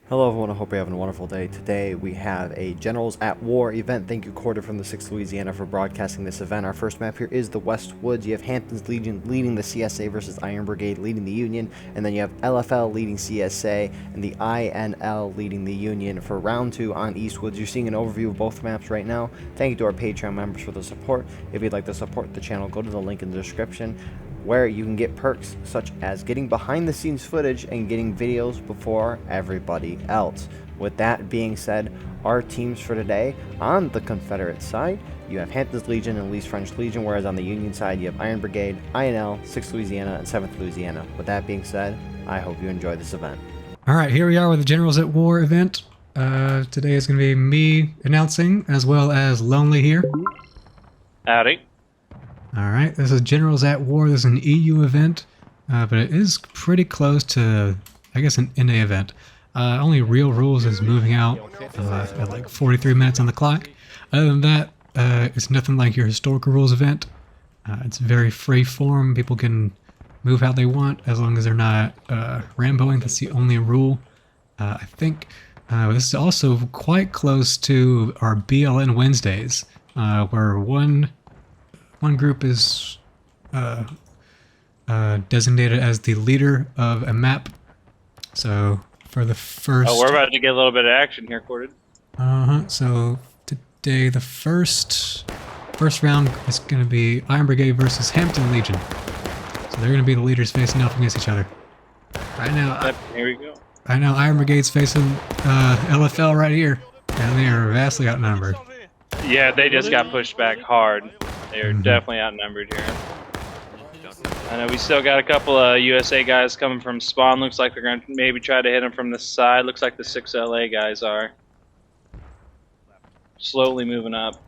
Hello everyone, I hope you're having a wonderful day. Today we have a Generals at War event. Thank you, Corder from the 6th Louisiana, for broadcasting this event. Our first map here is the West Woods. You have Hampton's Legion leading the CSA versus Iron Brigade leading the Union, and then you have LFL leading CSA and the INL leading the Union for round 2 on Eastwoods. You're seeing an overview of both maps right now. Thank you to our Patreon members for the support. If you'd like to support the channel, go to the link in the description, where you can get perks such as getting behind the scenes footage and getting videos before everybody else. With that being said, our teams for today: on the Confederate side, you have Hampton's Legion and Lee's French Legion, whereas on the Union side, you have Iron Brigade, INL, 6th Louisiana, and 7th Louisiana. With that being said, I hope you enjoy this event. Alright, here we are with the Generals at War event. Today is going to be me announcing, as well as Lonely here. Howdy. Alright, this is Generals at War. This is an EU event, but it is pretty close to, I guess, an NA event. Only real rules is moving out at like 43 minutes on the clock. Other than that, it's nothing like your historical rules event. It's very free form. People can move how they want as long as they're not Ramboing. That's the only rule. I think this is also quite close to our BLN Wednesdays, where one group is designated as the leader of a map. So for the first... Oh, we're about to get a little bit of action here, Corded. So today the first round is going to be Iron Brigade versus Hampton Legion. So they're going to be the leaders facing off against each other. Right now, here we go. Right now Iron Brigade's facing LFL right here, and they are vastly outnumbered. Yeah, they just got pushed back hard. They're definitely outnumbered here. I know we still got a couple of USA guys coming from spawn. Looks like they're going to maybe try to hit them from the side. Looks like the 6 LA guys are slowly moving up.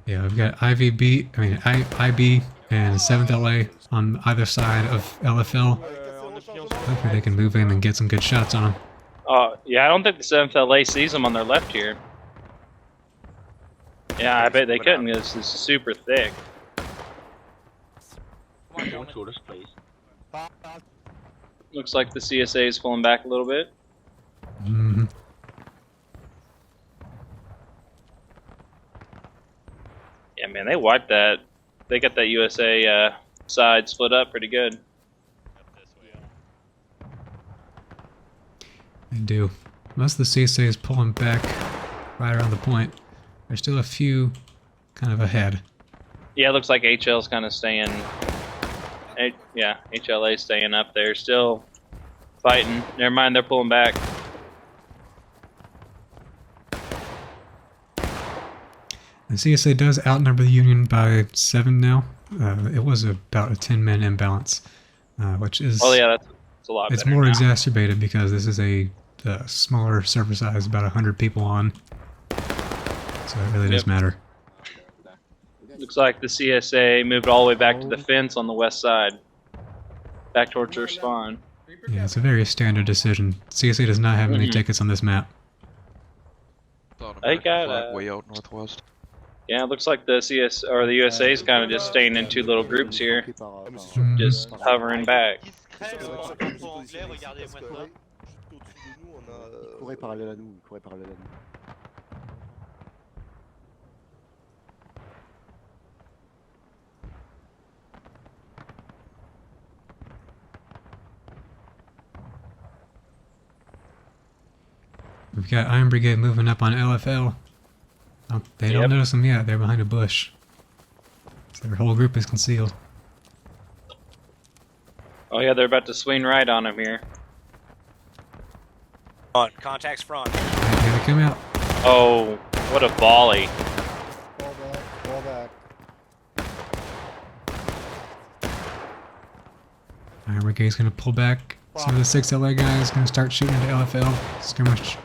Yeah, we've got IB and 7th LA on either side of LFL. Hopefully they can move in and get some good shots on them. Yeah, I don't think the 7th LA sees them on their left here. Yeah, I bet they couldn't because this is super thick. Looks like the CSA is pulling back a little bit. Yeah, man, they wiped that. They got that USA side split up pretty good. They do. Most of the CSA is pulling back right around the point. There's still a few kind of ahead. Yeah, it looks like HL's kind of staying. Yeah, HLA's staying up there, still fighting. Never mind, they're pulling back. The CSA does outnumber the Union by 7 now. It was about a 10-man imbalance, which is... Oh yeah, that's a lot better. It's more now. exacerbated because this is a smaller server size, about 100 people on. So it really does matter. Looks like the CSA moved all the way back to the fence on the west side. Back towards their spawn. Yeah, it's a very standard decision. CSA does not have many tickets on this map. They got way out northwest. Yeah, it looks like the USA is kind of just staying in 2 little groups here, just hovering back. We've got Iron Brigade moving up on LFL. Oh, they don't notice them yet. They're behind a bush. So their whole group is concealed. Oh yeah, they're about to swing right on him here. On contacts front. Right, here they come out. Oh, what a volley! Fall back. Iron Brigade's gonna pull back. So the 6 LA guy is gonna start shooting into LFL. Skirmish.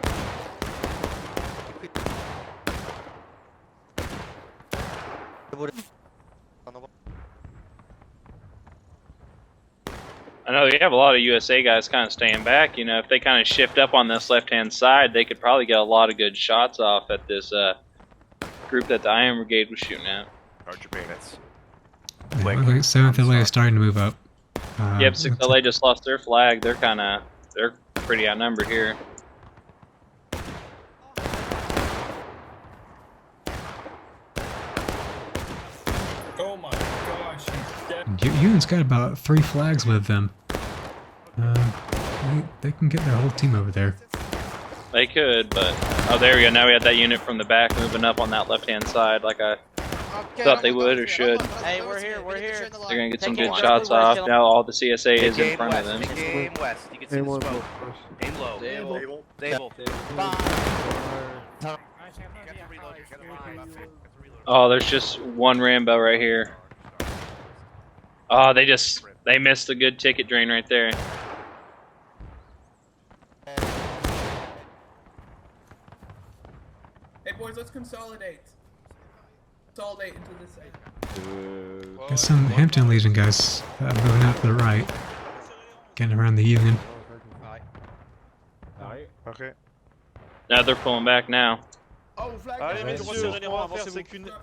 I know you have a lot of USA guys kind of staying back. You know, if they kind of shift up on this left-hand side, they could probably get a lot of good shots off at this group that the Iron Brigade was shooting at. Charge your bayonets. Yeah, looks like 7th LA is starting to move up. Yep, 6 LA just lost their flag. They're pretty outnumbered here. Union's got about 3 flags with them. They can get their whole team over there. They could, but oh, there we go. Now we have that unit from the back moving up on that left-hand side, like I thought they would or should. Hey, we're here, we're here. They're gonna get some good shots off. Now all the CSA is in front of them. Aim west. You can see the smoke. Aim low. Stable. Oh, there's just one Rambo right here. Oh, they missed a good ticket drain right there. Hey boys, let's consolidate. Consolidate into this side. Got some Hampton Legion guys moving out to the right. Getting around the Union. Okay. Now they're pulling back now. Oh, flag. Allez messieurs,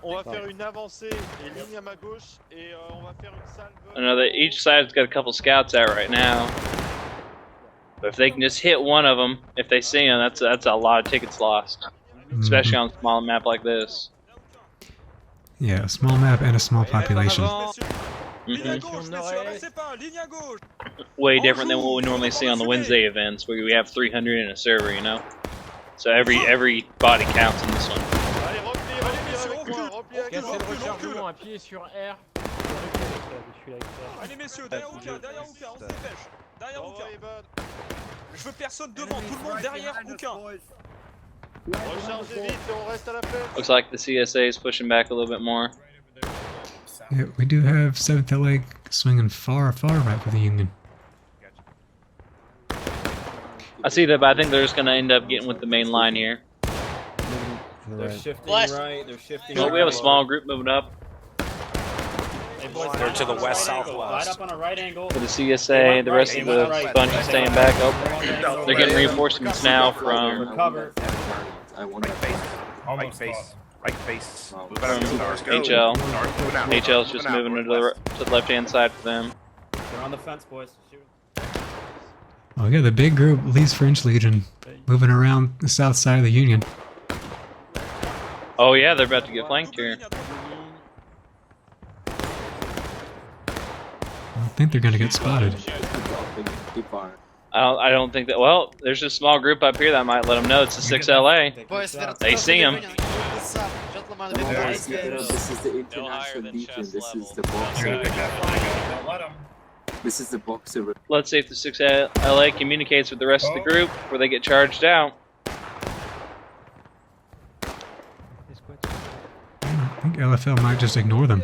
on va faire une avancée et ligne à ma gauche et on va faire une salve. I know that each side's got a couple scouts out right now. But if they can just hit one of them, if they see them, that's a lot of tickets lost. Especially on a small map like this. Yeah, a small map and a small population. Way different than what we normally see on the Wednesday events, where we have 300 in a server, you know? So every body counts in this one. Allez, appuyez sur R. Allez messieurs, derrière Ouka, on se dépêche. Derrière Ouka. Je veux personne devant, tout le monde derrière Ouka. Rechargez vite et on reste à la fête. Looks like the CSA is pushing back a little bit more. Yeah, we do have 7th LA swinging far right for the Union. I see that, but I think they're just going to end up getting with the main line here. They're shifting right, they're shifting Oh, we have a small group moving up. They're to the west southwest. Right up on a right angle. For the CSA, the rest of the bunch is staying back up. They're getting reinforcements now from Right face. HL. HL's just moving to the left-hand side for them. They're on the fence, boys. Shoot. Oh, we got the big group, Lee's French Legion, moving around the south side of the Union. Oh yeah, they're about to get flanked here. I think they're gonna get spotted. I don't think that. Well, there's a small group up here that might let them know it's the 6 LA. They see them. This is the international legion. This is the boxer. This is the boxer. Let's see if the 6 LA communicates with the rest of the group before they get charged out. I think LFL might just ignore them.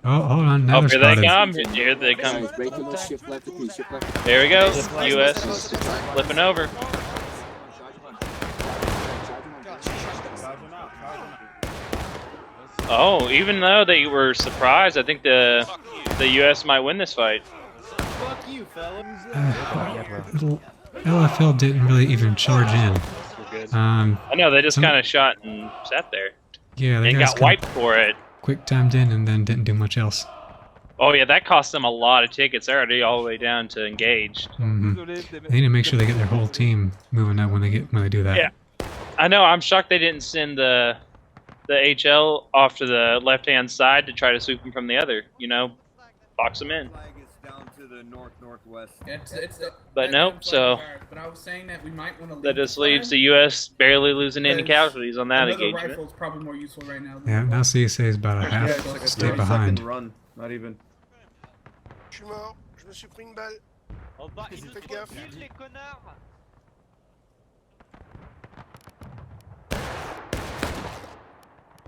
Oh, hold on, now Oh, they're here they spotted. come. Here they come. Ship left of me, ship left of me. There we go. US is flipping over. Oh, even though they were surprised, I think the US might win this fight. Fuck you, fellas. LFL didn't really even charge in. I know, they just kind of shot and sat there. Yeah, they And got wiped for it. quick timed in and then didn't do much else. Oh yeah, that cost them a lot of tickets. They're already all the way down to engaged. They need to make sure they get their whole team moving up when they do that. Yeah, I know. I'm shocked they didn't send the HL off to the left-hand side to try to sweep them from the other. You know, box them in. But nope. So But I was saying that we might want to. that just leaves the U.S. barely losing any casualties on that Another engagement. rifle is probably more useful right now. Yeah, now CSA is about a half step behind. Run, not even. Je suis mort, je me suis pris une balle. Faites gaffe.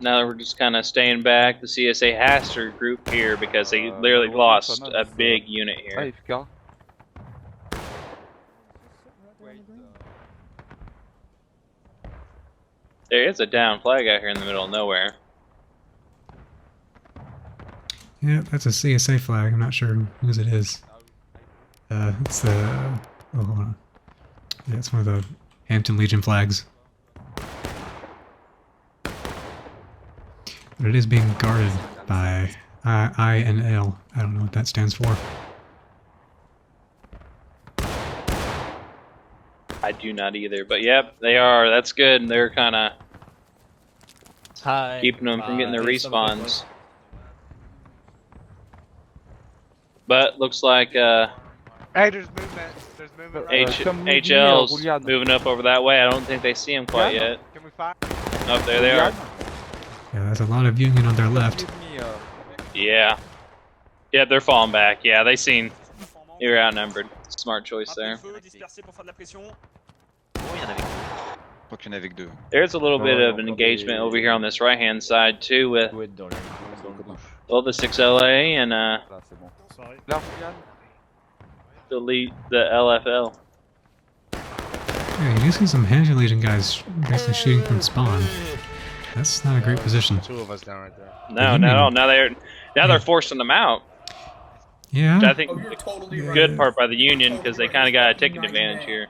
Now we're just kind of staying back. The CSA has to group here because they literally lost a big unit here. There is a down flag out here in the middle of nowhere. Yeah, that's a CSA flag. I'm not sure whose it is. It's the... Oh, hold on. Yeah, it's one of the Hampton Legion flags. But it is being guarded by I and L. I don't know what that stands for. I do not either, but yep, they are. That's good. They're kind of keeping them from getting their respawns. But looks like Hey, there's movement. There's movement right HL's moving up over that way. I don't think they see him quite yet. Can we find? Oh, there they are. Yeah, there's a lot of Union on their left. Yeah. Yeah, they're falling back. Yeah, they seen. You're outnumbered. Smart choice there. There's a little bit of an engagement over here on this right-hand side too with well, the 6LA and the LFL. Yeah, you do see some Hanjin Legion guys basically shooting from spawn. That's not a great position. 2 of us down right there. No, not at all. Now they're forcing them out. Yeah. Which I think you're totally right. good part by the Union because they kind of got a taking advantage here.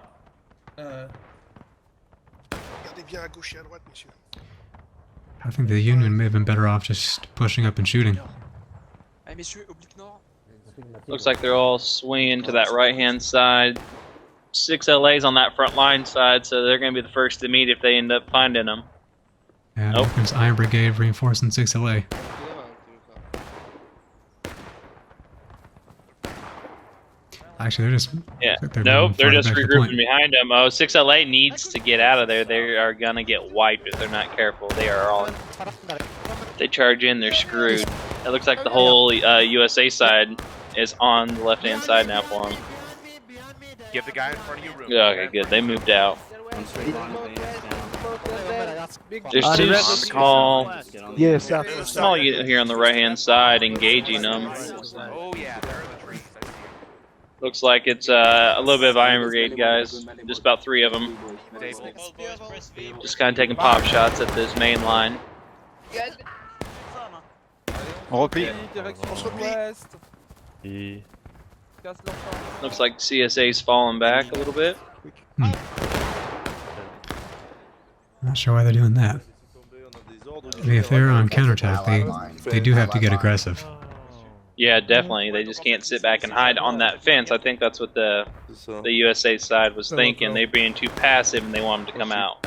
I think the Union may have been better off just pushing up and shooting. Looks like they're all swinging to that right-hand side. 6LA's on that front line side, so they're going to be the first to meet if they end up finding them. And here comes Iron Brigade reinforcing 6LA. Actually, they're just... Yeah. they're Nope, they're just back to regrouping point. behind them. Oh, 6LA needs to get out of there. They are going to get wiped if they're not careful. They are all... If they charge in, they're screwed. It looks like the whole USA side is on the left-hand side now for them. Give the guy in front of you room. Yeah, okay, good. They moved out. There's 2 small... Yes, small unit here on the right-hand side engaging them. Oh yeah, they're in the trees. I see 'em. Looks like it's a little bit of Iron Brigade guys. Just about 3 of them. Just kind of taking pop shots at this main line. Looks like CSA's falling back a little bit. Not sure why they're doing that. I mean, if they're on counterattack, they do have to get aggressive. Yeah, definitely. They just can't sit back and hide on that fence. I think that's what the USA side was thinking. They're being too passive and they want them to come out.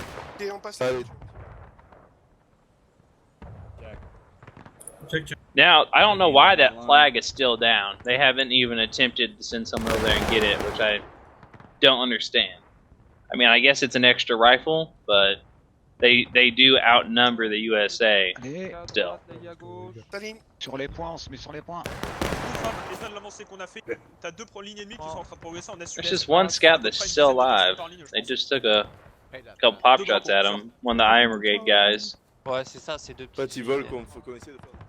Now, I don't know why that flag is still down. They haven't even attempted to send someone over there and get it, which I don't understand. I mean, I guess it's an extra rifle, but they do outnumber the USA still. Sur les points, on se met sur les points. There's just one scout that's still alive. They just took a couple pop shots at him. One of the Iron Brigade guys. Ouais, c'est ça, c'est 2 En fait, ils veulent qu'on essaie de faire.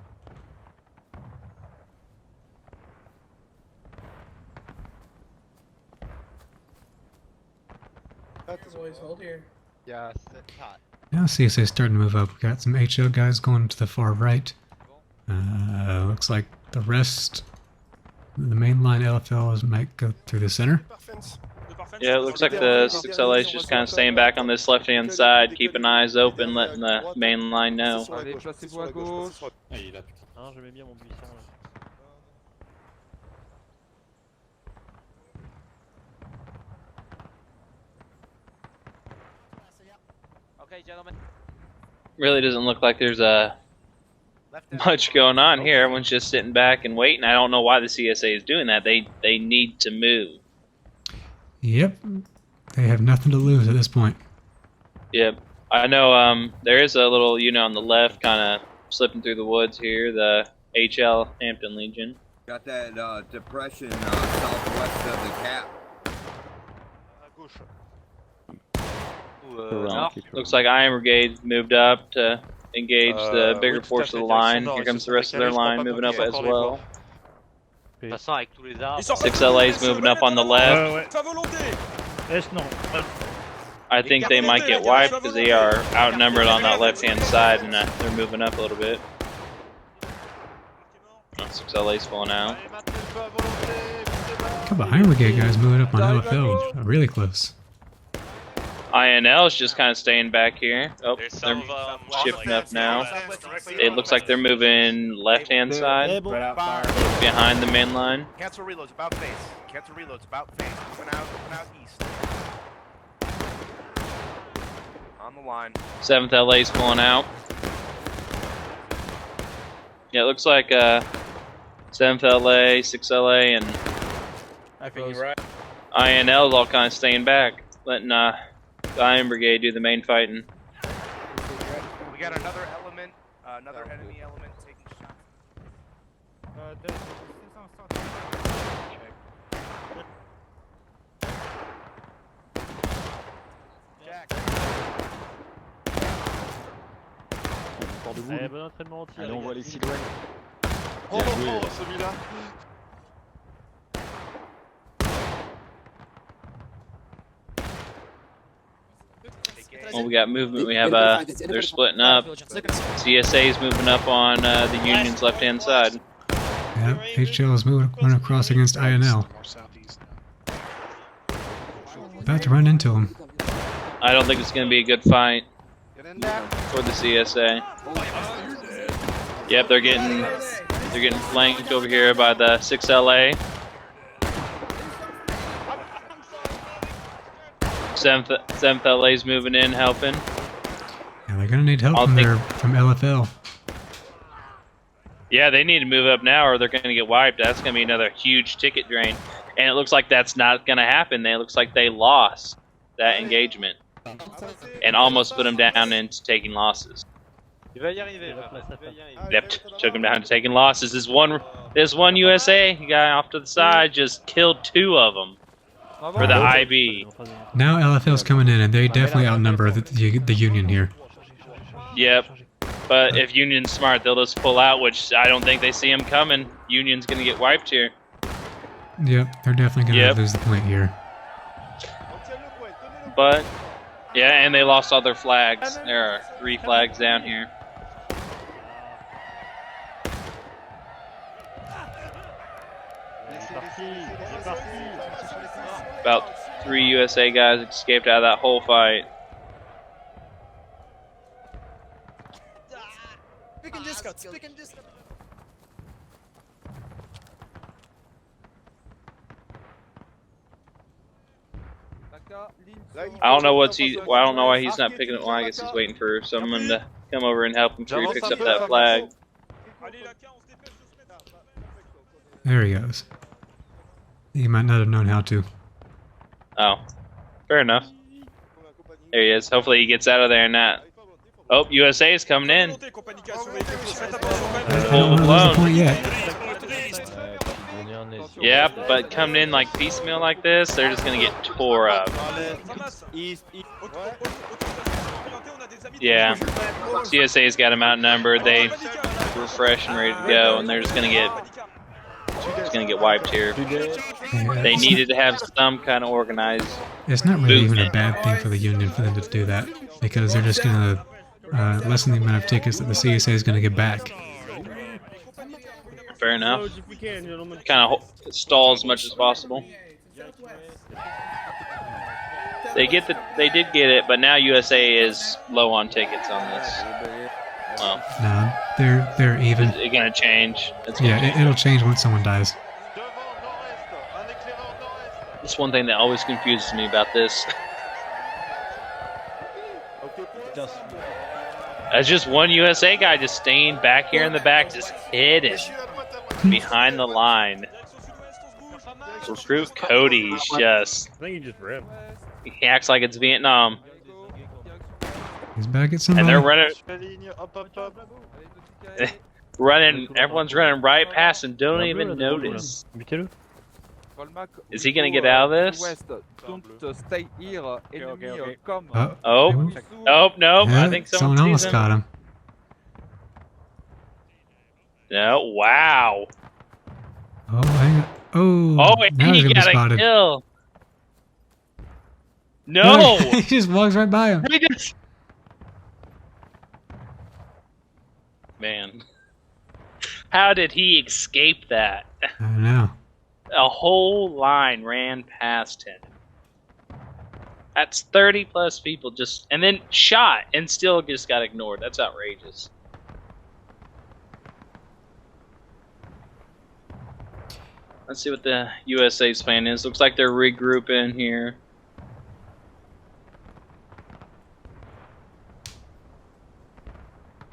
Boys, hold here. Yeah, sit hot. Now CSA's starting to move up. We've got some HO guys going to the far right. Looks like the rest, the main line LFL might go through the center. Yeah, it looks like the 6LA is just kind of staying back on this left-hand side, keeping eyes open, letting the main line know. Really doesn't look like there's much going on here. Everyone's just sitting back and waiting. I don't know why the CSA is doing that. They need to move. Yep, they have nothing to lose at this point. Yep, I know. There is a little unit on the left, kind of slipping through the woods here. The HL Hampton Legion. Got that depression southwest of the cap. Looks like Iron Brigade moved up to engage the bigger portion of the line. Here comes the rest of their line moving up as well. 6LA's moving up on the left. I think they might get wiped because they are outnumbered on that left-hand side, and they're moving up a little bit. 6LA's falling out. A couple of Iron Brigade guys moving up on LFL, really close. INL is just kind of staying back here. Oh, they're shifting up now. It looks like they're moving left-hand side, behind the main line. Cancel reloads, about face. Cancel reloads, about face. Moving out east. On the line. 7th LA's pulling out. Yeah, it looks like 7th LA, 6th LA, and I think you're right. INL's all kind of staying back, letting the Iron Brigade do the main fighting. We got another element, another enemy element taking shots. Jack. Bon entraînement au tir. Allez, on voit les silhouettes. Oh, oh, celui-là. Well, we got movement. We have they're splitting up. CSA's moving up on the Union's left-hand side. Yep, HL is moving going across against INL. About to run into him. I don't think it's going to be a good fight for the CSA. Yep, they're getting flanked over here by the 6 LA. 7th LA's moving in, helping. Yeah, they're gonna need help from LFL. Yeah, they need to move up now or they're going to get wiped. That's going to be another huge ticket drain. And it looks like that's not going to happen. It looks like they lost that engagement and almost put them down into taking losses. Yep, took them down to taking losses. This one USA guy off to the side just killed 2 of them for the IB. Now LFL's coming in, and they definitely outnumber the Union here. Yep, but if Union's smart, they'll just pull out, which I don't think they see them coming. Union's going to get wiped here. Yep, they're definitely going to lose the point here. But, yeah, and they lost all their flags. There are 3 flags down here. About 3 USA guys escaped out of that whole fight. I don't know I don't know why he's not picking it. Well, I guess he's waiting for someone to come over and help him till he picks up that flag. There he goes. He might not have known how to. Oh, fair enough. There he is. Hopefully he gets out of there and not. Oh, USA is coming in. Full blown. Yeah, but coming in like piecemeal like this, they're just gonna get tore up. Yeah, CSA's got them outnumbered. They were fresh and ready to go, and they're just gonna get wiped here. They needed to have some kind of organized. It's not really even a bad thing for the Union for them to do that, because they're just gonna lessen the amount of tickets that the CSA is gonna get back. Fair enough. Kind of stall as much as possible. They did get it, but now USA is low on tickets on this. Well, no, they're even. It's gonna change. It'll change once someone dies. That's one thing that always confuses me about this. That's just one USA guy just staying back here in the back, just hidden behind the line. Recruit Cody's just. I think he just ran. He acts like it's Vietnam. He's back at somebody. And they're running. Everyone's running right past and don't even notice. Is he gonna get out of this? Oh, no! Yeah, I think someone almost got him. No! Wow! Oh, hang on. Oh! Oh, now he's he gonna be got a spotted. kill. No! He just walks right by him. Man, how did he escape that? I don't know. A whole line ran past him. That's 30 plus people just, and then shot and still just got ignored. That's outrageous. Let's see what the USA's plan is. Looks like they're regrouping here.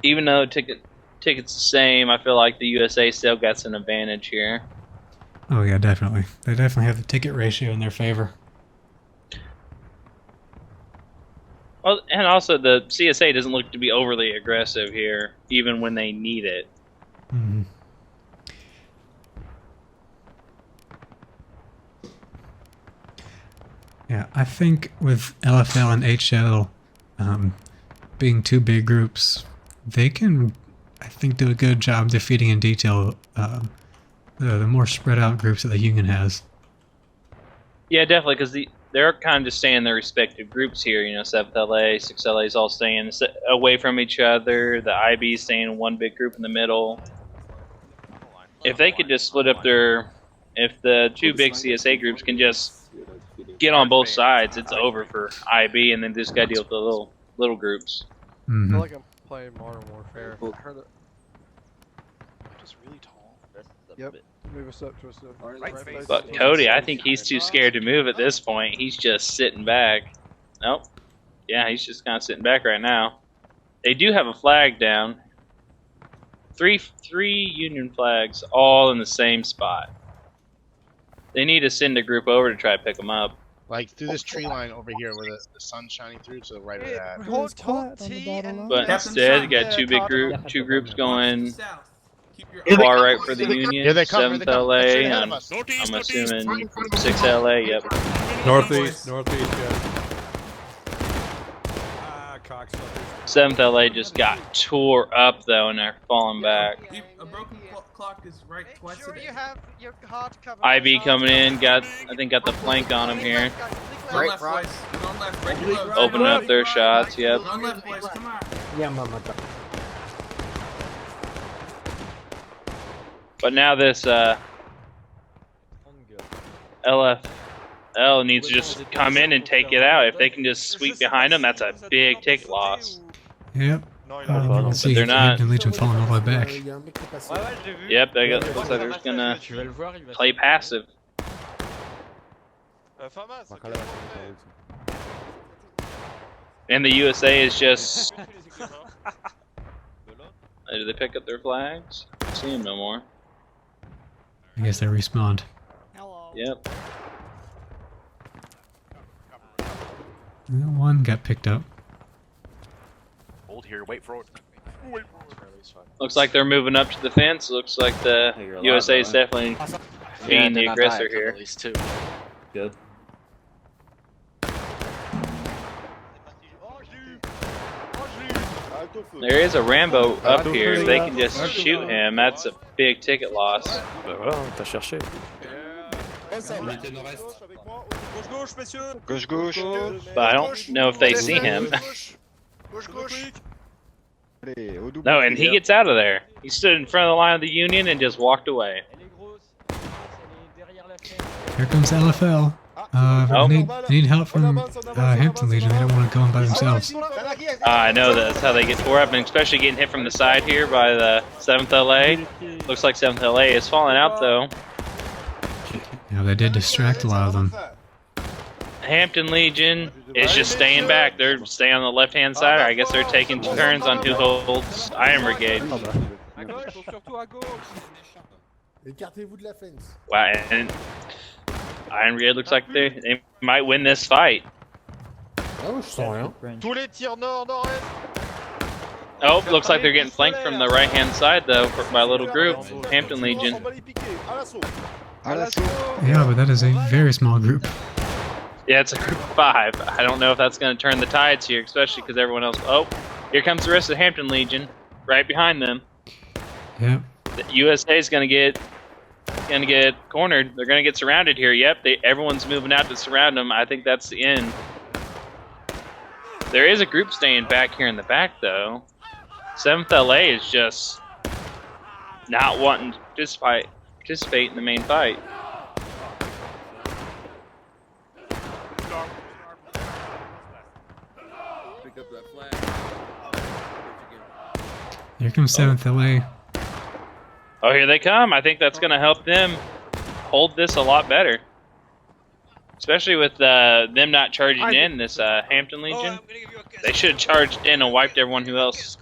Even though tickets the same, I feel like the USA still got an advantage here. Oh yeah, definitely. They definitely have the ticket ratio in their favor. Well, and also the CSA doesn't look to be overly aggressive here, even when they need it. Mm-hmm. Yeah, I think with LFL and HL being two big groups, they can, I think, do a good job defeating in detail the more spread out groups that the Union has. Yeah, definitely, because they're kind of just staying in their respective groups here. You know, 7th LA, 6th LA is all staying away from each other. The IB staying in one big group in the middle. If they could just split up if the two big CSA groups can just get on both sides, it's over for IB, and then just got to deal with the little groups. I feel like I'm playing Modern Warfare. I heard it. Just really tall. Yep. Move us up, twist up. Right, But Cody, I think he's too scared to move at this point. He's just sitting back. Nope. Yeah, he's just kind of sitting back right now. They do have a flag down. Three Union flags, all in the same spot. They need to send a group over to try to pick them up. Like through this tree line over here where the sun's shining through to the right of that. But instead, you got two groups going far right for the Union. Here they come, 7th LA, I'm assuming 6th LA, yep. Northeast, guys. 7th LA just got tore up though, and they're falling back. A broken clock is right twice a day. IB coming in, I think got the flank on him here. Right, left, boys. Going left, right below. Opening up their shots, yep. Going left, boys. Come on. But now this LFL needs to just come in and take it out. If they can just sweep behind them, that's a big ticket loss. Yep. But they're not. Legion falling all the way back. Yep, looks like they're just gonna play passive. And the USA is just... Did they pick up their flags? I see them no more. I guess they respawned. Yep. One got picked up. Hold here, wait for it. Looks like they're moving up to the fence. Looks like the USA is definitely being the aggressor here. Good. There is a Rambo up here. If they can just shoot him, that's a big ticket loss. Gauche. But I don't know if they see him. No, and he gets out of there. He stood in front of the line of the Union and just walked away. Here comes LFL. They need help from Hampton Legion. They don't want to go in by themselves. I know that's how they get tore up, and especially getting hit from the side here by the 7th LA. Looks like 7th LA is falling out though. Yeah, they did distract a lot of them. Hampton Legion is just staying back. They're staying on the left-hand side. I guess they're taking turns on who holds Iron Brigade. Wow, and Iron Brigade looks like they might win this fight. Oh, looks like they're getting flanked from the right-hand side though by a little group, Hampton Legion. Yeah, but that is a very small group. Yeah, it's a group of 5. I don't know if that's going to turn the tides here, especially because everyone else... Oh, here comes the rest of Hampton Legion, right behind them. Yep. The USA is going to get cornered. They're going to get surrounded here. Yep, everyone's moving out to surround them. I think that's the end. There is a group staying back here in the back, though. 7th LA is just not wanting to participate in the main fight. Here comes 7th LA. Oh, here they come. I think that's going to help them hold this a lot better. Especially with them not charging in, this Hampton Legion. They should have charged in and wiped everyone who else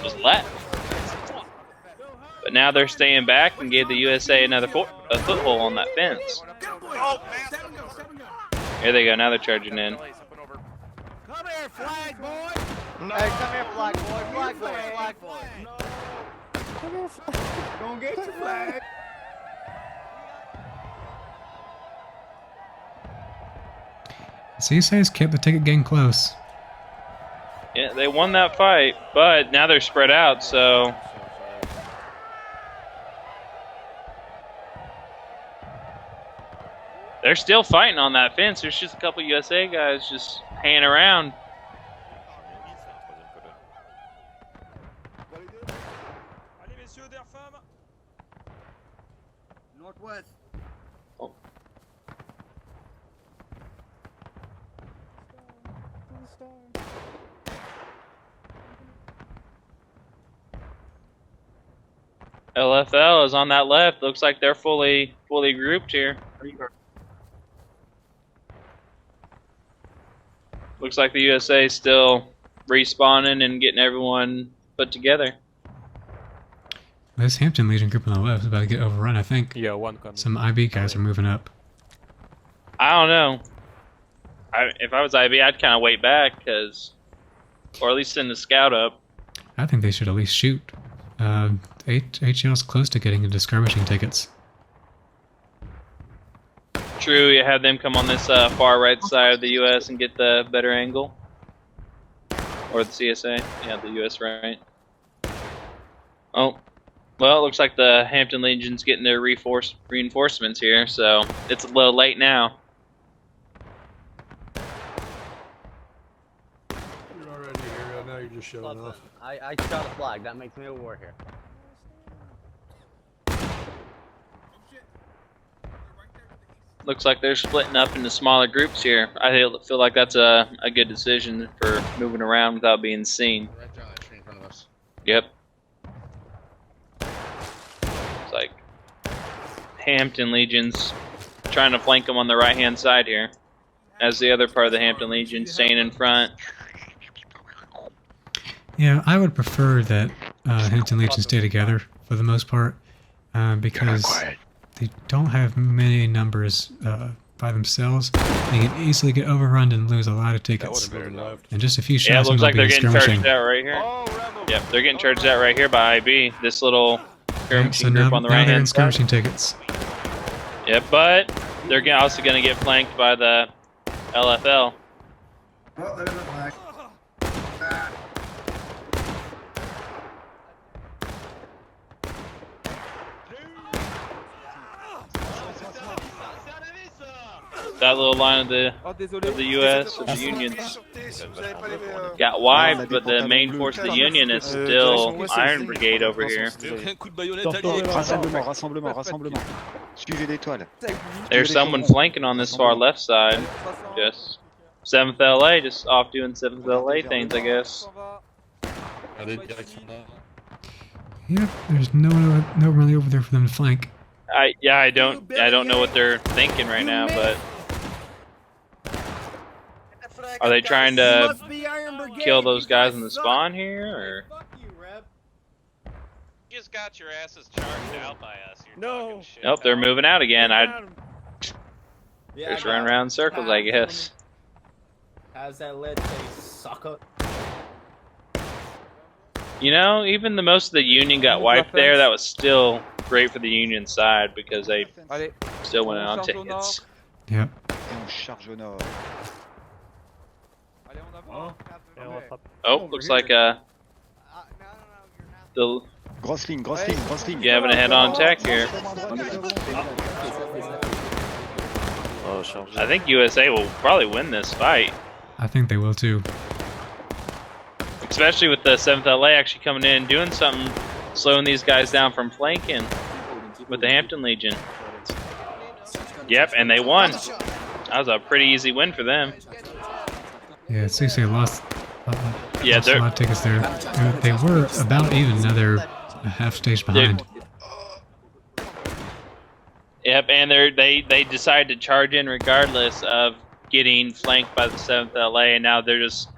was left. But now they're staying back and gave the USA another a foothold on that fence. Here they go. Now they're charging in. Come here, flag boy. Hey, come here, flag boy. Flag boy. Flag boy. Come here, flag. Don't get your flag. CSA's kept the ticket game close. Yeah, they won that fight, but now they're spread out, so... They're still fighting on that fence. There's just a couple USA guys just hanging around. Allez, messieurs, der femme. Northwest. Oh. LFL is on that left. Looks like they're fully grouped here. Looks like the USA is still respawning and getting everyone put together. This Hampton Legion group on the left is about to get overrun, I think. Yeah, one coming. Some IB guys are moving up. I don't know. If I was IB, I'd kind of wait back, or at least send the scout up. I think they should at least shoot. HL's close to getting into skirmishing tickets. True, you have them come on this far right side of the US and get the better angle. Or the CSA. Yeah, the US right. Oh. Well, it looks like the Hampton Legion's getting their reinforcements here, so it's a little late now. You're already here. Now you're just showing off. I shot a flag. That makes me a war here. Looks like they're splitting up into smaller groups here. I feel like that's a good decision for moving around without being seen. Yep. It's like Hampton Legion's trying to flank them on the right-hand side here, as the other part of the Hampton Legion staying in front. Yeah, I would prefer that Hampton Legion stay together for the most part, because they don't have many numbers by themselves. They can easily get overrun and lose a lot of tickets. And just a few shots. Yeah, it looks like they're getting skirmishing. charged out right here. Yep, they're getting charged out right here by IB. This little skirmishing So group now on the they're in right-hand side. skirmishing tickets. Yep, but they're also going to get flanked by the LFL. Oh, there's a flag. That little line of the US, of the Unions, got wiped, but the main force of the Union is still Iron Brigade over here. There's someone flanking on this far left side. Just 7th LA, just off doing 7th LA things, I guess. Yeah, there's no one really over there for them to flank. I don't know what they're thinking right now, but are they trying to kill those guys in the spawn here, or? You just got your asses charged out by us. No. Nope, they're moving out again. They're just running around in circles, I guess. How's that lead taste, sucker? You know, even the most of the Union got wiped there. That was still great for the Union side because they still went on tickets. Yep. Oh, looks like the you having a head-on attack here. I think USA will probably win this fight. I think they will too. Especially with the 7th LA actually coming in and doing something, slowing these guys down from flanking with the Hampton Legion. Yep, and they won. That was a pretty easy win for them. Yeah, CC lost Yeah, lost a lot of tickets there. They were about even, now they're a half stage behind. Yep, and they decided to charge in regardless of getting flanked by the 7th LA, and now they're just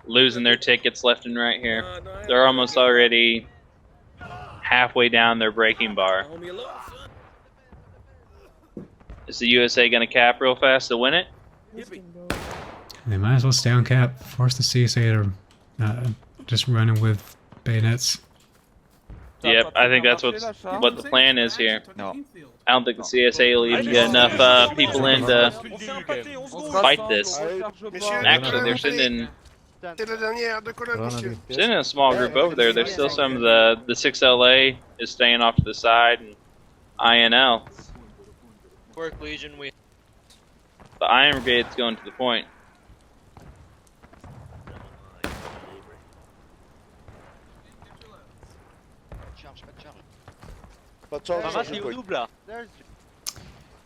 losing their tickets left and right here. They're almost already halfway down their braking bar. Is the USA going to cap real fast to win it? They might as well stay on cap, force the CSA to just running with bayonets. Yep, I think that's what the plan is here. No. I don't think the CSA will even get enough people in to fight this. Actually, they're sitting in a small group over there. There's still some of the 6LA is staying off to the side, and INL. Work Legion, The Iron Brigade's going to the point.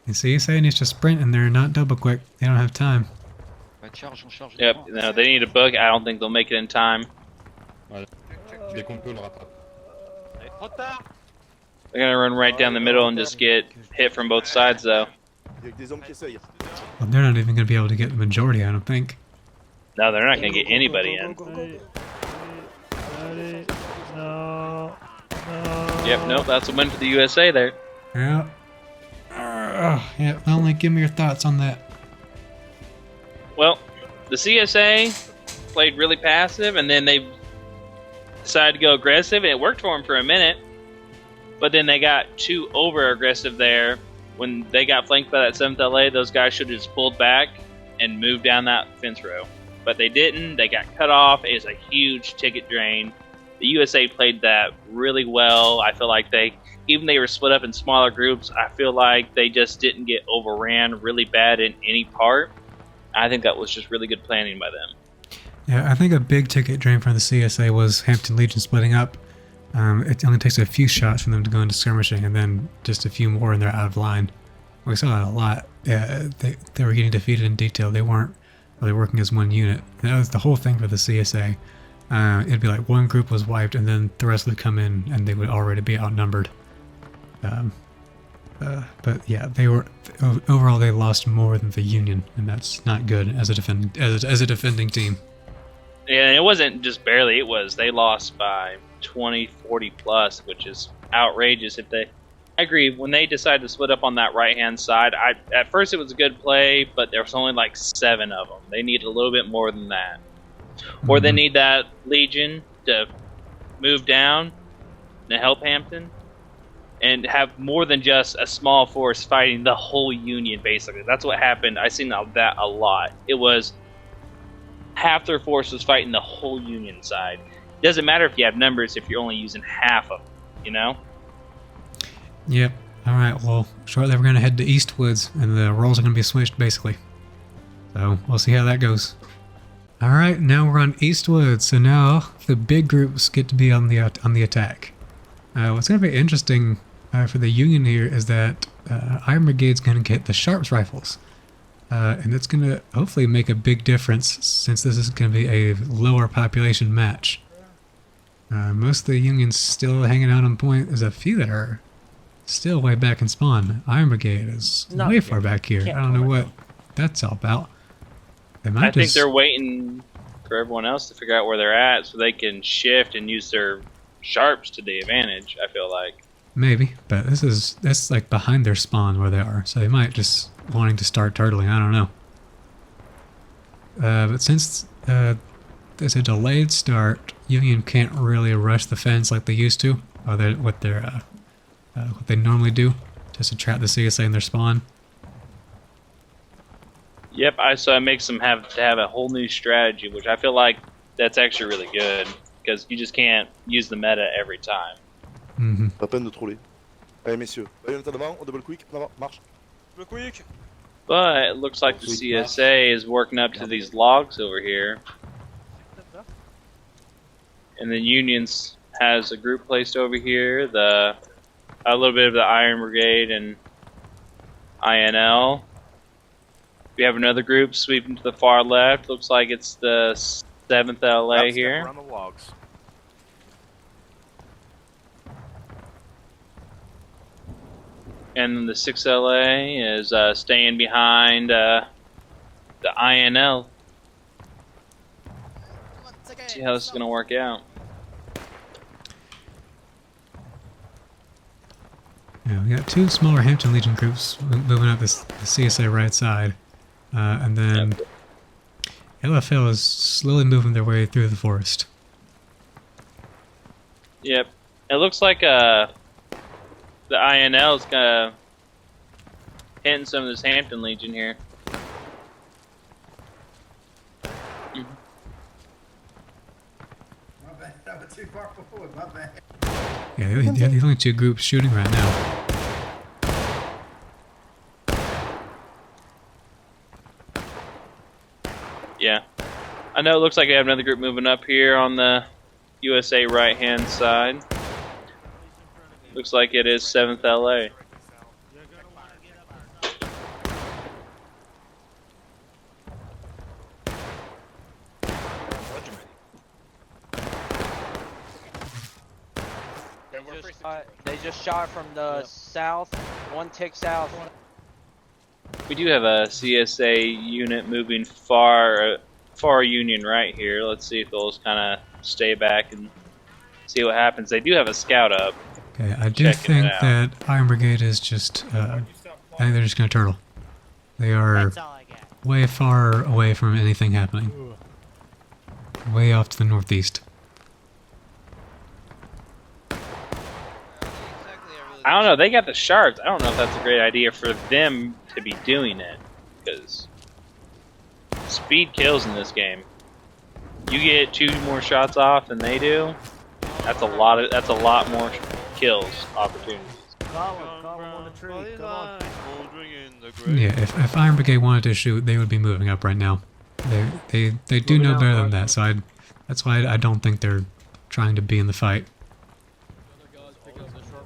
And CSA needs to sprint and they're not double quick. They don't have time. Yep, no, they need a book. I don't think they'll make it in time. They're gonna run right down the middle and just get hit from both sides, though. Well, they're not even going to be able to get the majority, I don't think. No, they're not gonna get anybody in. Yep, nope, that's a win for the USA there. Yeah. Yeah, Lonely, give me your thoughts on that. Well, the CSA played really passive, and then they decided to go aggressive, and it worked for them for a minute. But then they got too over-aggressive there. When they got flanked by that 7th LA, those guys should have just pulled back and moved down that fence row. But they didn't. They got cut off. It was a huge ticket drain. The USA played that really well. I feel like even they were split up in smaller groups, I feel like they just didn't get overran really bad in any part. I think that was just really good planning by them. Yeah, I think a big ticket drain for the CSA was Hampton Legion splitting up. It only takes a few shots for them to go into skirmishing, and then just a few more and they're out of line. We saw that a lot. They were getting defeated in detail. They weren't really working as one unit. And that was the whole thing for the CSA. It'd be like one group was wiped, and then the rest would come in, and they would already be outnumbered. But yeah, overall they lost more than the Union, and that's not good as a defending team. Yeah, and it wasn't just barely. They lost by 20, 40 plus, which is outrageous. I agree. When they decided to split up on that right-hand side, at first it was a good play, but there was only like 7 of them. They needed a little bit more than that. Or they need that Legion to move down to help Hampton and have more than just a small force fighting the whole Union, basically. That's what happened. I've seen that a lot. It was half their force was fighting the whole Union side. It doesn't matter if you have numbers if you're only using half of them, you know? Yep. Alright, well, shortly we're going to head to Eastwoods, and the roles are going to be switched, basically. So, we'll see how that goes. Alright, now we're on Eastwood, so now the big groups get to be on the attack. What's going to be interesting for the Union here is that Iron Brigade's going to get the Sharps rifles. And it's going to hopefully make a big difference since this is going to be a lower population match. Most of the Union's still hanging out on point. There's a few that are still way back in spawn. Iron Brigade is way far back here. I don't know what that's all about. I think they're waiting for everyone else to figure out where they're at so they can shift and use their Sharps to the advantage, I feel like. Maybe, but that's like behind their spawn where they are, so they might just wanting to start turtling, I don't know. But since there's a delayed start, Union can't really rush the fence like they used to, or what they normally do, just to trap the CSA in their spawn. Yep, so it makes them have to have a whole new strategy, which I feel like that's actually really good, because you just can't use the meta every time. Pas peine de troller. Allez messieurs, baïonnette à l'avant, on double quick, en avant, marche. Double quick. But it looks like the CSA is working up to these logs over here. And then Unions has a group placed over here, a little bit of the Iron Brigade and INL. We have another group sweeping to the far left. Looks like it's the 7th LA here. Around the logs. And then the 6th LA is staying behind the INL. See how this is going to work out. Yeah, we got two smaller Hampton Legion groups moving up the CSA right side. And then LFL is slowly moving their way through the forest. Yep. It looks like the INL is kind of hitting some of this Hampton Legion here. My bad. I went too far forward. My bad. Yeah, they're the only two groups shooting right now. Yeah. I know it looks like I have another group moving up here on the USA right-hand side. Looks like it is 7th LA. They just shot from the south, 1 tick south. We do have a CSA unit moving far Union right here. Let's see if they'll just kind of stay back and see what happens. They do have a scout up. Okay, I do think that Iron Brigade is just, I think they're just gonna turtle. They are way far away from anything happening. Way off to the northeast. I don't know, they got the shards. I don't know if that's a great idea for them to be doing it, because speed kills in this game. You get 2 more shots off than they do, that's a lot more kills opportunities. Yeah, if Iron Brigade wanted to shoot, they would be moving up right now. They do know better than that, so that's why I don't think they're trying to be in the fight.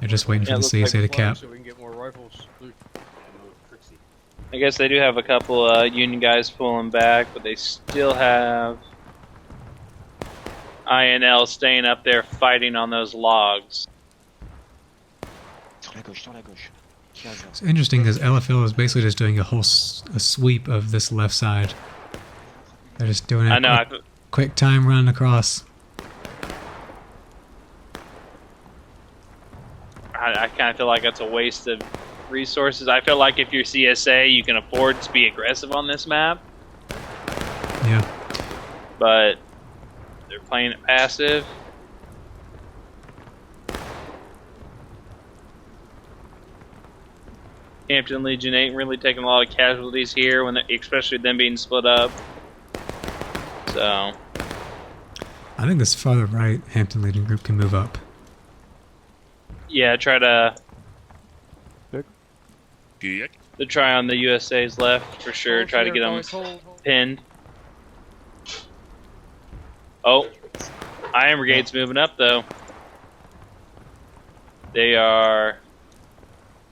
They're just waiting for the CSA to cap. So we can get more rifles. I guess they do have a couple Union guys pulling back, but they still have INL staying up there fighting on those logs. It's interesting because LFL is basically just doing a sweep of this left side. They're just doing a quick time run across. I kind of feel like that's a waste of resources. I feel like if you're CSA, you can afford to be aggressive on this map. Yeah. But they're playing it passive. Hampton Legion ain't really taking a lot of casualties here, especially them being split up. So I think this farther right Hampton Legion group can move up. yeah, try on the USA's left for sure. Try to get them pinned. Oh, Iron Brigade's moving up though. They are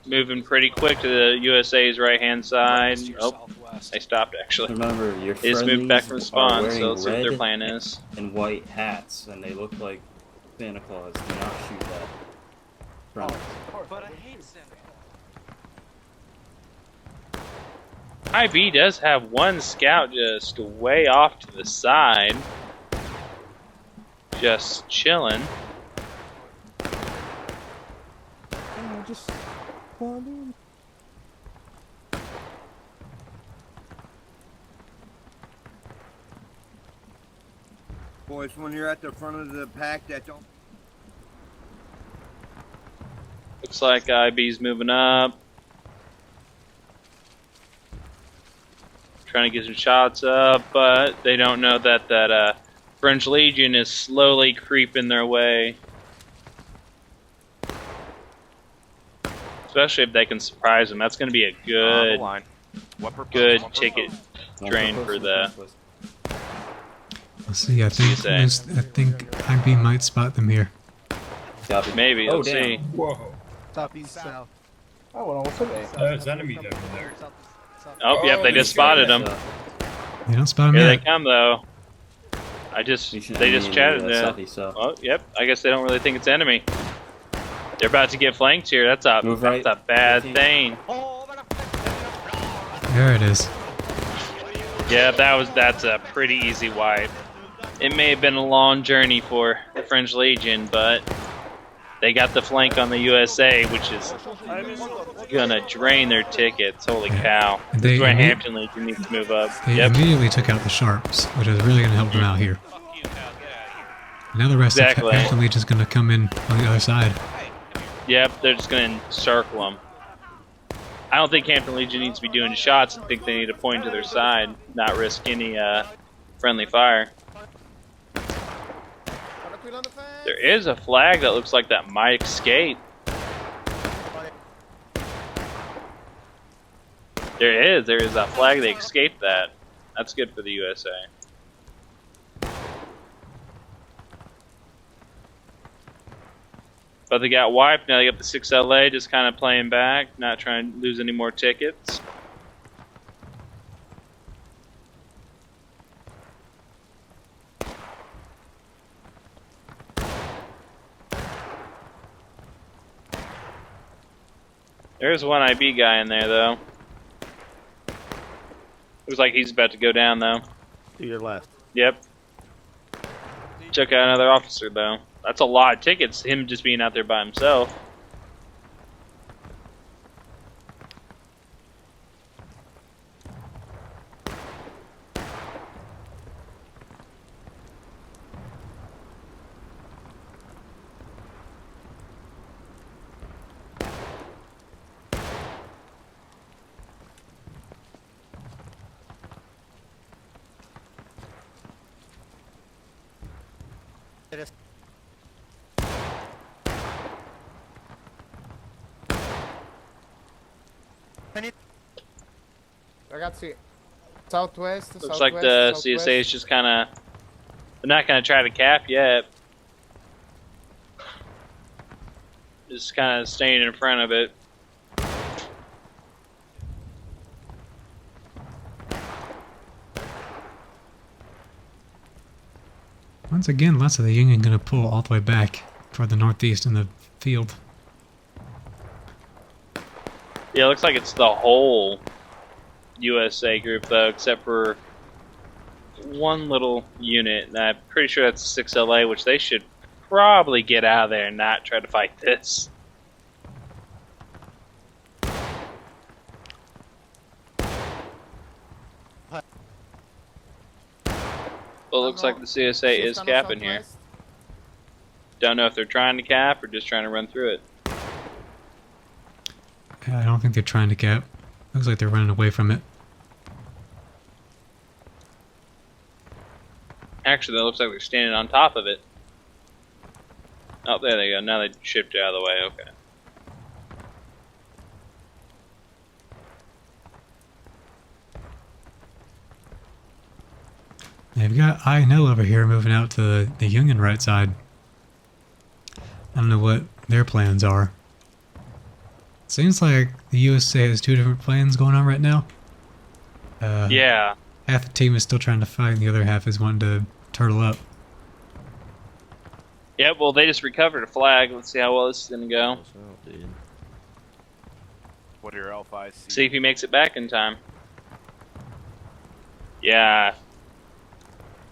moving pretty quick to the USA's right-hand side. Oh, they stopped actually. Remember, your they just moved back from spawn, wearing so let's see what their red plan is. And white hats, and they look like Santa Claus. Do not shoot that. Promise. But I hate Santa. IB does have one scout just way off to the side, just chilling. Just spawned in. Boys, when you're at the front of the pack, that don't. Looks like IB's moving up. Trying to get some shots up, but they don't know that French Legion is slowly creeping their way. Especially if they can surprise them. That's going to be a good ticket drain for the... Let's see, I think IB might spot them here. Maybe, let's see. Whoa. Top east south. Oh, what's it? There's enemies over there. Oh, yep, they just spotted them. They don't spot them Here yet. they come, though. They just chatted. Oh, yep, I guess they don't really think it's enemy. They're about to get flanked here. That's a bad thing. There it is. Yeah, that's a pretty easy wipe. It may have been a long journey for the French Legion, but They got the flank on the USA, which is gonna drain their tickets. Holy cow! This is where Hampton Legion needs to move up. They immediately took out the Sharps, which is really going to help them out here. Now the rest of Hampton Legion is going to come in on the other side. Yep, they're just gonna encircle them. I don't think Hampton Legion needs to be doing shots. I think they need to point to their side, not risk any friendly fire. There is a flag that looks like that might escape. There is a flag they escaped that. That's good for the USA. But they got wiped, now they got the 6LA just kind of playing back, not trying to lose any more tickets. There's one IB guy in there, though. Looks like he's about to go down, though. To your left. Yep. Took out another officer, though. That's a lot of tickets, him just being out there by himself. Ragazzi, southwest. Looks like the CSA is just kind of... They're not going to try to cap yet. Just kind of staying in front of it. Once again, lots of the Union going to pull all the way back toward the northeast in the field. Yeah, it looks like it's the whole USA group, though, except for one little unit. And I'm pretty sure that's 6LA, which they should probably get out of there and not try to fight this. Well, it looks like the CSA is capping here. Don't know if they're trying to cap or just trying to run through it. Yeah, I don't think they're trying to cap. Looks like they're running away from it. Actually, that looks like they're standing on top of it. Oh, there they go. Now they shipped out of the way. Okay. They've got INL over here moving out to the Union right side. I don't know what their plans are. Seems like the USA has two different plans going on right now. Yeah. Half the team is still trying to fight, and the other half is wanting to turtle up. Yeah, well, they just recovered a flag. Let's see how well this is going to go. What are your L5? See if he makes it back in time. Yeah.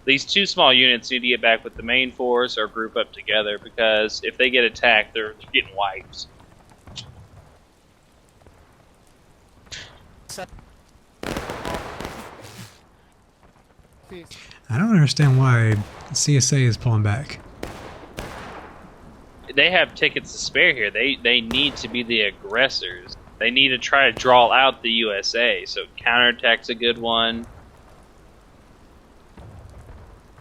These two small units need to get back with the main force or group up together, because if they get attacked, they're getting wiped. I don't understand why CSA is pulling back. They have tickets to spare here. They need to be the aggressors. They need to try to draw out the USA. So counterattack's a good one.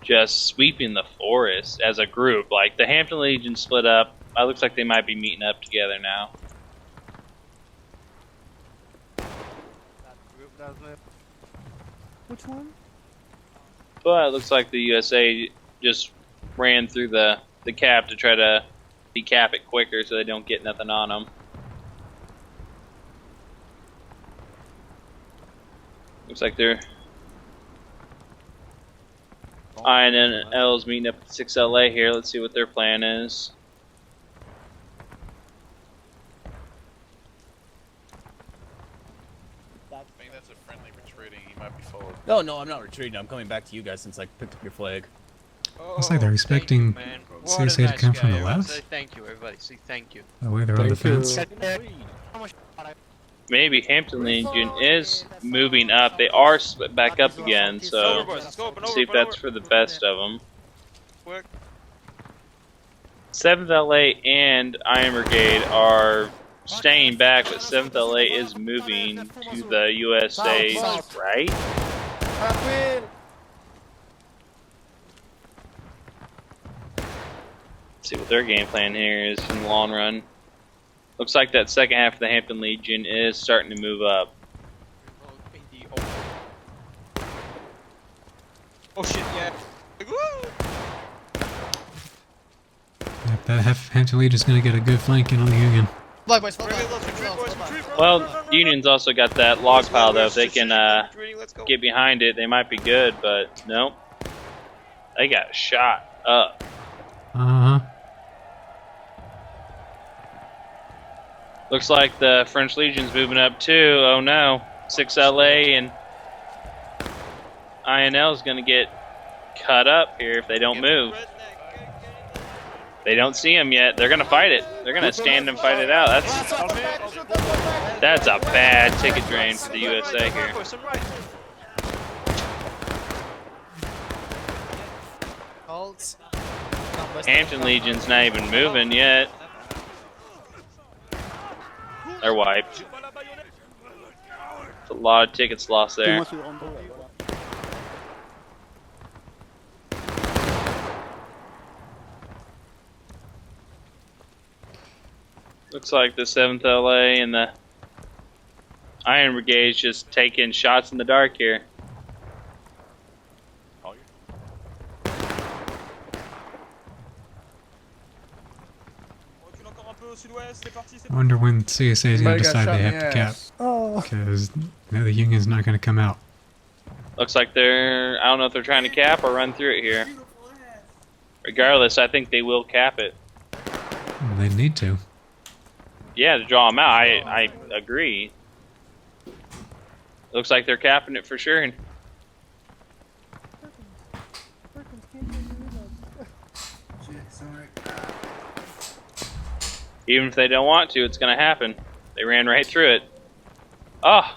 Just sweeping the forest as a group. Like the Hampton Legion split up. It looks like they might be meeting up together now. Which one? But it looks like the USA just ran through the cap to try to decap it quicker so they don't get nothing on them. Looks like they're... INL's meeting up with 6LA here. Let's see what their plan is. I think that's a friendly retreating. He might be followed. No, I'm not retreating. I'm coming back to you guys since I picked up your flag. Looks like they're expecting CSA to come from the left. Say thank you, everybody. Say thank you. The way they're on the fence. Maybe Hampton Legion is moving up. They are split back up again, so let's see if that's for the best of them. 7th LA and Iron Brigade are staying back, but 7th LA is moving to the USA's right. Let's see what their game plan here is in the long run. Looks like that second half of the Hampton Legion is starting to move up. Oh shit, yeah. Woo! Yep, that Hampton Legion's gonna get a good flanking on the Union. Well, Union's also got that log pile though. If they can get behind it, they might be good, but nope. They got shot up. Uh-huh. Looks like the French Legion's moving up too. Oh no. 6 LA and INL is going to get cut up here if they don't move. They don't see him yet. They're going to fight it. They're going to stand and fight it out. That's a bad ticket drain for the USA here. Hampton Legion's not even moving yet. They're wiped. It's a lot of tickets lost there. Looks like the 7th LA and the Iron Brigade's just taking shots in the dark here. I wonder when CSA is going to decide they have to cap. Because the Union's not going to come out. Looks like they're, I don't know if they're trying to cap or run through it here. Regardless, I think they will cap it. They need to. Yeah, to draw them out, I agree. Looks like they're capping it for sure. Even if they don't want to, it's going to happen. They ran right through it. Oh,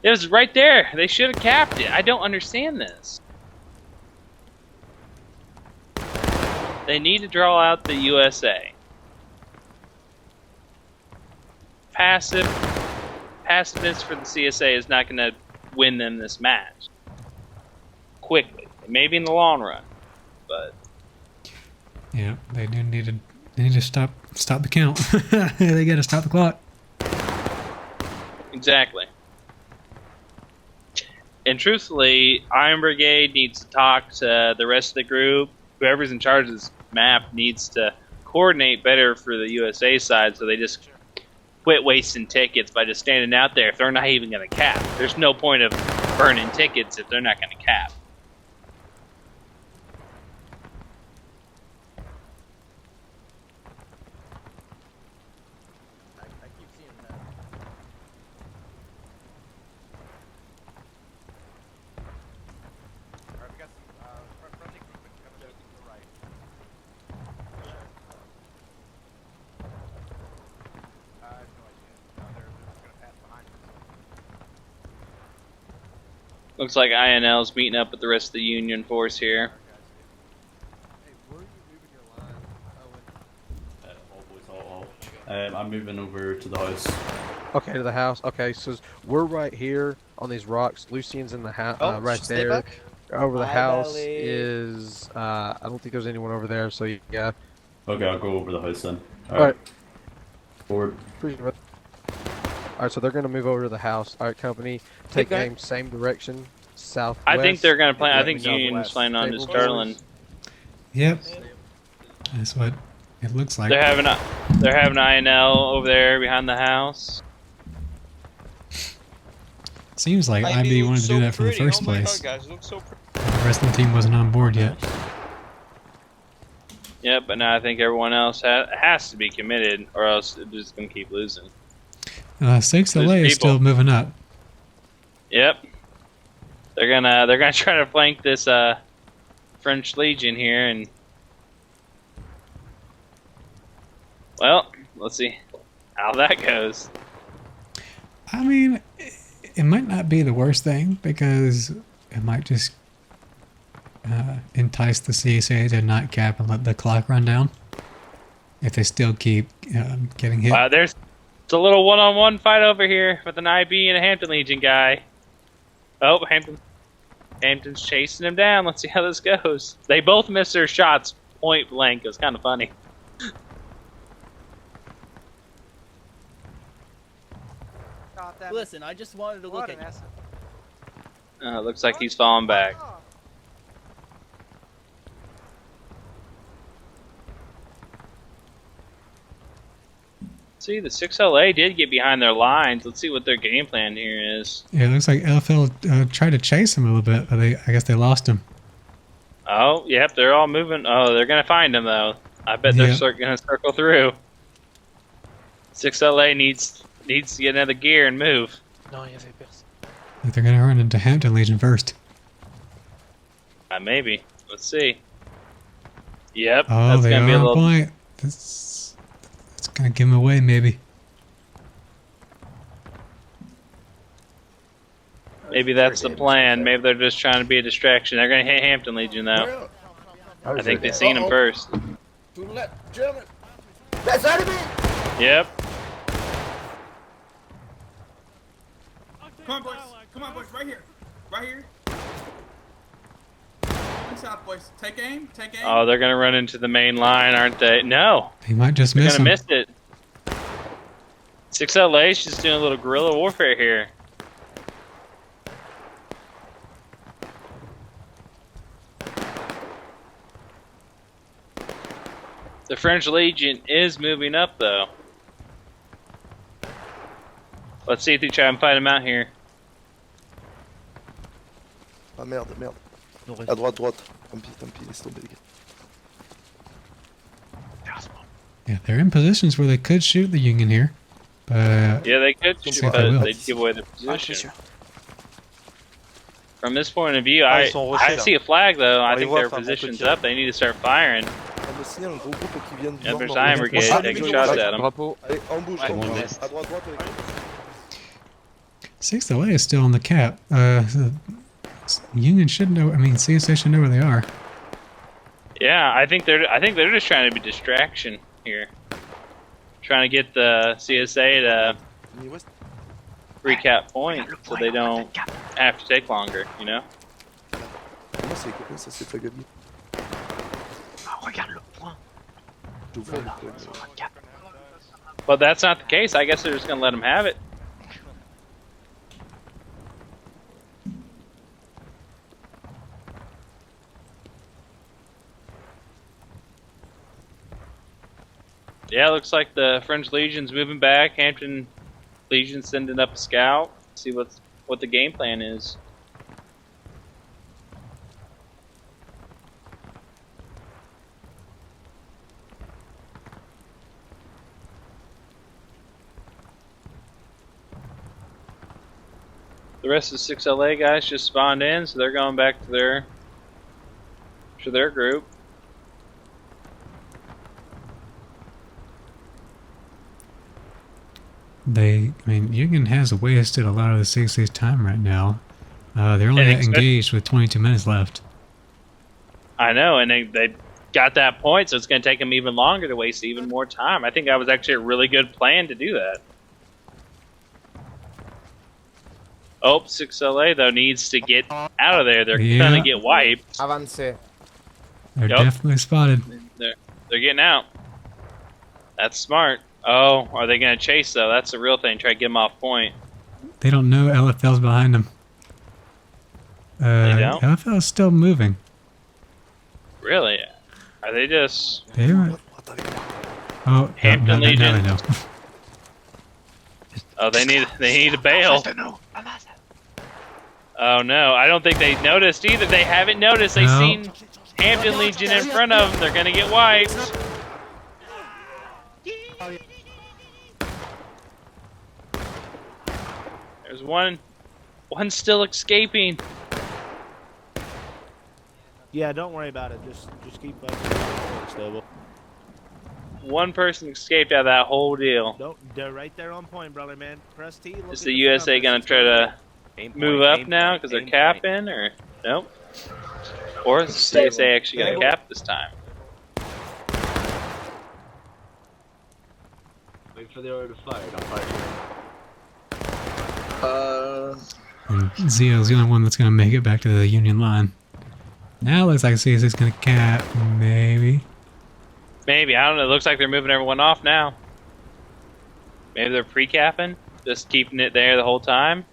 it was right there. They should have capped it. I don't understand this. They need to draw out the USA. Passiveness for the CSA is not going to win them this match quickly. Maybe in the long run, but yeah, they do need to. They need to stop the count. They got to stop the clock. Exactly. And truthfully, Iron Brigade needs to talk to the rest of the group. Whoever's in charge of this map needs to coordinate better for the USA side, so they just quit wasting tickets by just standing out there if they're not even going to cap. There's no point of burning tickets if they're not going to cap. Looks like INL's meeting up with the rest of the Union force here. I'm moving over to the house. Okay, to the house. Okay, so we're right here on these rocks. Lucian's in the house, right there. Back. Over the house belly. is, I don't think there's anyone over there, so yeah. Okay, I'll go over the house then. Alright. Forward. Appreciate it. Alright, so they're going to move over to the house. Alright, company, take aim, same direction, southwest. I think they're going to plan. I think Union's planning on just turtling. Yep. That's what it looks like. They're having INL over there behind the house. Seems like IB wanted to do that from the first place. The rest of the team wasn't on board yet. Yep, but now I think everyone else has to be committed, or else they're just going to keep losing. 6 LA is still moving up. Yep. They're gonna try to flank this French Legion here, and well, let's see how that goes. I mean, it might not be the worst thing because it might just entice the CSA to not cap and let the clock run down if they still keep getting hit. Wow, there's a little one-on-one fight over here with an IB and a Hampton Legion guy. Oh, Hampton's chasing him down. Let's see how this goes. They both missed their shots point blank. It was kind of funny. Listen, I just wanted to look at Looks like he's falling back. See, the 6LA did get behind their lines. Let's see what their game plan here is. Yeah, it looks like LFL tried to chase him a little bit, but I guess they lost him. Oh, yep, they're all moving. Oh, they're going to find him, though. I bet they're going to circle through. 6LA needs to get another gear and move. Like they're going to run into Hampton Legion first. Maybe. Let's see. Yep, Oh, that's they going to be a are little... on point. That's going to give him away, maybe. Maybe that's the plan. Maybe they're just trying to be a distraction. They're going to hit Hampton Legion, though. I think they've seen him first. To the left, gentlemen. That's enemy! Yep. Come on, boys. Come on, boys. Right here. Right here. South, boys. Take aim. Take aim. Oh, they're going to run into the main line, aren't they? No. He might just They're miss going him. to miss it. 6LA's just doing a little guerrilla warfare here. The French Legion is moving up, though. Let's see if they try and fight him out here. Ah merde, merde. À droite, droite. Tant pis, laisse tomber les gars. Yeah, they're in positions where they could shoot the Union here, but Yeah, they could, see if but they will. they'd give away their position. From this point of view, I see a flag, though. I think their position's up. They need to start firing. Yep, there's Iron Brigade taking shots at them. Allez, en bouge, en bouge. À droite, droite, les gars. 6LA is still on the cap. The Union should know. I mean, CSA should know where they are. Yeah, I think they're just trying to be distraction here, trying to get the CSA to recap point so they don't have to take longer. You know. Comment c'est copain, ça c'est ta Gabi? Regarde le point. But that's not the case. I guess they're just gonna let them have it. Yeah, it looks like the French Legion's moving back. Hampton Legion's sending up a scout. See what the game plan is. The rest of the 6LA guys just spawned in, so they're going back to their group. I mean, Union has wasted a lot of the 60's time right now. They're only engaged with 22 minutes left. I know, and they got that point, so it's going to take them even longer to waste even more time. I think that was actually a really good plan to do that. Oh, 6LA, though, needs to get out of there. They're going to get wiped. Avance. They're definitely spotted. They're getting out. That's smart. Oh, are they going to chase, though? That's the real thing. Try to get them off point. They don't know LFL's behind them. They don't? LFL is still moving. Really? Are they just... They were... Oh, Hampton now Legion. they know. Oh, they need to bail. Oh no, I don't think they noticed either. They haven't noticed. They've seen Hampton Legion in front of them. They're gonna get wiped. There's one still escaping. Yeah, don't worry about it. Just keep fucking stable. One person escaped out of that whole deal. Don't. They're right there on point, brother, man. Press T. Look Is at the USA compass. gonna It's try to Aim move point, up aim now point, because they're aim point. capping, or nope? Or is the CSA actually gonna cap this time? Wait for the order to fire. Don't fire. And Zio's the only one that's gonna make it back to the Union line. Now it looks like CSA's gonna cap, maybe. Maybe, I don't know. It looks like they're moving everyone off now. Maybe they're pre-capping, just keeping it there the whole time.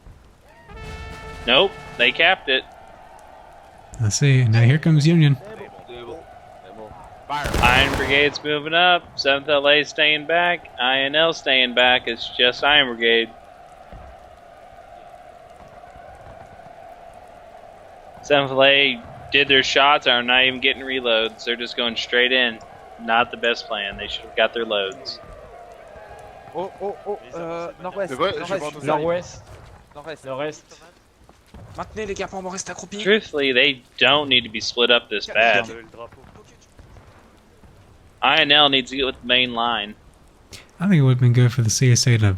Nope, they capped it. Let's see. Now here comes Union. Iron Brigade's moving up. 7th LA staying back. INL staying back. It's just Iron Brigade. 7th LA did their shots, are not even getting reloads. They're just going straight in. Not the best plan. They should have got their loads. Nord-ouest. Nord-ouest. Nord-est. Maintenez les gars, on va rester accroupis. Truthfully, they don't need to be split up this bad. INL needs to get with the main line. I think it would have been good for the CSA to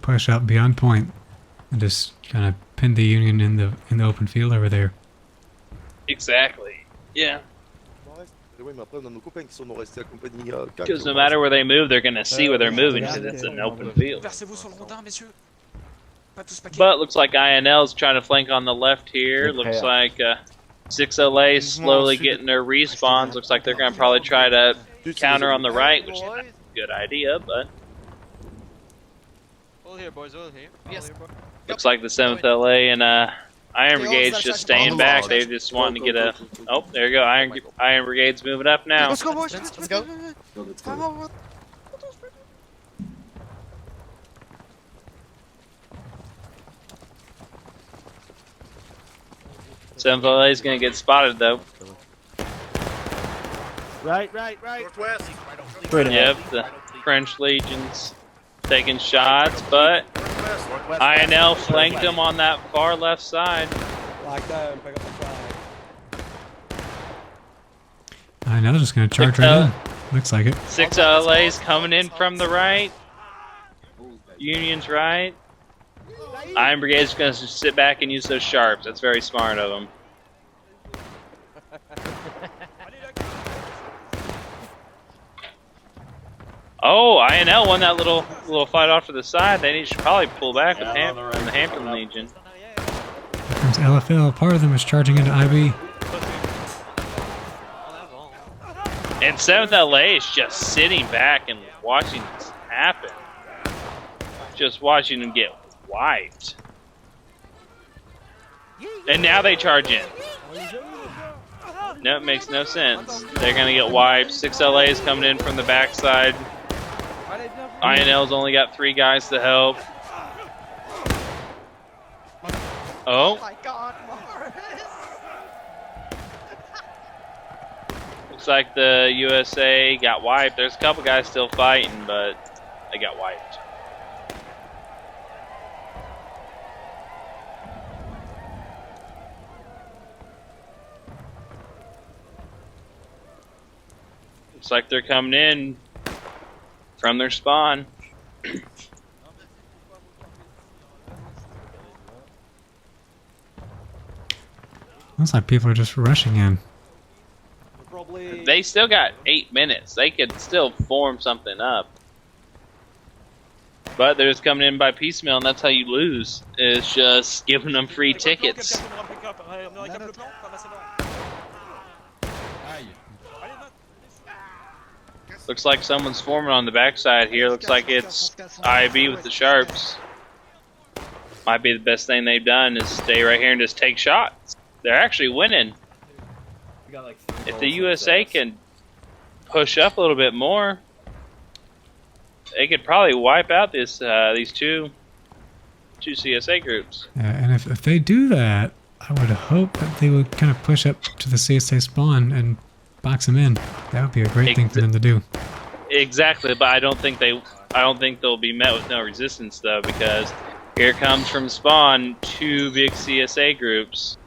push up beyond point and just kind of pin the Union in the open field over there. Exactly. Yeah. Oui, mais après, on a nos copains qui sont restés à compagnie. Because no matter where they move, they're going to see where they're moving because it's an open field. Versez-vous sur le rondin, messieurs. Pas tous paquets. But looks like INL's trying to flank on the left here. Looks like 6LA slowly getting their respawns. Looks like they're going to probably try to counter on the right, which is a good idea, but All here, boys, all here. Yes. looks like the 7th LA and Iron Brigade's just staying back. They just wanting to get a... Oh, there you go. Iron Brigade's moving up now. Let's go, boys. Let's go. Let's go. 7th LA is going to get spotted, though. Right. Northwest. Yep, the French Legion's taking shots, but INL flanked them on that far left side. Lock down, pick up the flag. I know they're just going to charge right in. Looks like it. 6 LA's coming in from the right. Union's right. Iron Brigade's going to sit back and use those sharps. That's very smart of them. Oh, INL won that little fight off to the side. They should probably pull back from the Hampton Legion. Here comes LFL. Part of them is charging into IB. And 7th LA is just sitting back and watching this happen. Just watching them get wiped. And now they charge in. No, it makes no sense. They're going to get wiped. 6 LA is coming in from the backside. INL's only got 3 guys to help. Oh. my God, Looks like the USA got wiped. There's a couple guys still fighting, but they got wiped. Looks like they're coming in from their spawn. Looks like people are just rushing in. They still got 8 minutes. They could still form something up. But they're just coming in by piecemeal, and that's how you lose. Is just giving them free tickets. Looks like someone's forming on the backside here. Looks like it's IB with the sharps. Might be the best thing they've done is stay right here and just take shots. They're actually winning. If the USA can push up a little bit more, they could probably wipe out this these two CSA groups. And if they do that, I would hope that they would kind of push up to the CSA spawn and box them in. That would be a great thing for them to do. Exactly, but I don't think they'll be met with no resistance though, because here comes from spawn 2 big CSA groups.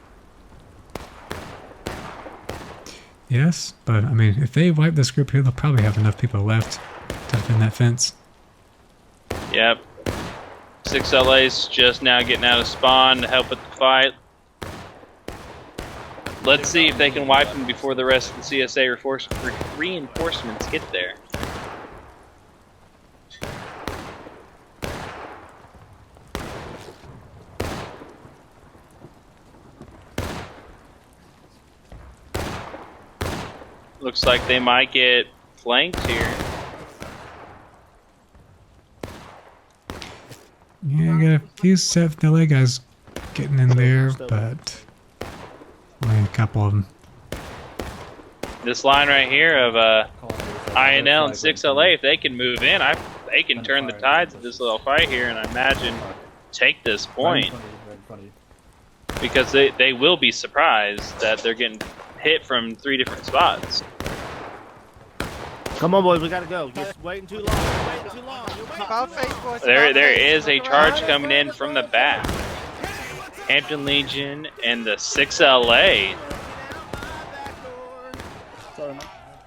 Yes, but I mean, if they wipe this group here, they'll probably have enough people left to defend that fence. Yep. 6LA's just now getting out of spawn to help with the fight. Let's see if they can wipe them before the rest of the CSA reinforcements get there. Looks like they might get flanked here. Yeah, I got a few 7th LA guys getting in there, but only a couple of them. This line right here of INL and 6LA, if they can move in, they can turn the tides of this little fight here, and I imagine take this point. Because they will be surprised that they're getting hit from 3 different spots. Come on, boys, we gotta go. Just waiting too long. Waiting too long. There is a charge coming in from the back. Hampton Legion and the 6LA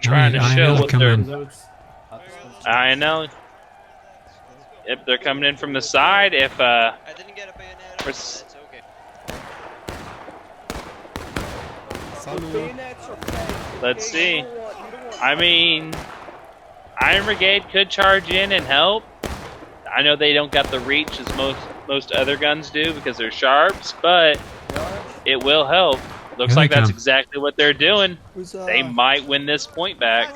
trying to show what they're. I know. If they're coming in from the side, if I didn't get a bayonet. That's okay. Let's see. I mean, Iron Brigade could charge in and help. I know they don't got the reach as most other guns do because they're sharps, but it will help. Looks like that's exactly what they're doing. They might win this point back.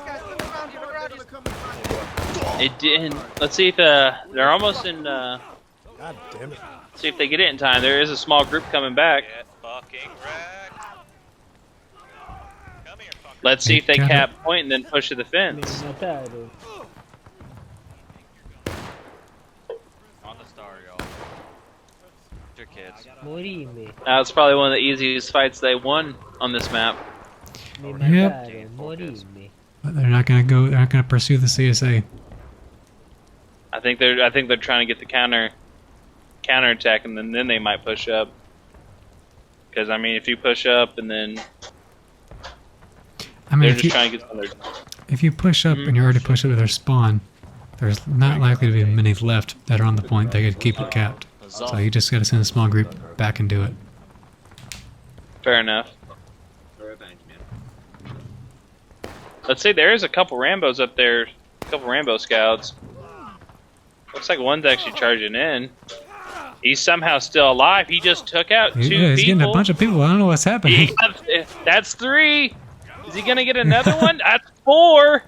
It didn't. Let's see if they're almost in. God damn it! See if they get it in time. There is a small group coming back. Let's see if they cap point and then push to the fence. On the star, y'all. Your kids. That's probably one of the easiest fights they won on this map. Yep. But they're not gonna go. They're not gonna pursue the CSA. I think they're trying to get the counterattack, and then they might push up. Because I mean, if you push up and then they're just trying to get some. If you push up and you already push up to their spawn, there's not likely to be many left that are on the point. They could keep it capped. So you just gotta send a small group back and do it. Fair enough. Let's see, there is a couple Rambos up there, a couple Rambo scouts. Looks like one's actually charging in. He's somehow still alive. He just took out 2 people. Yeah, he's getting a bunch of people. I don't know what's happening. That's 3. Is he gonna get another one? That's 4.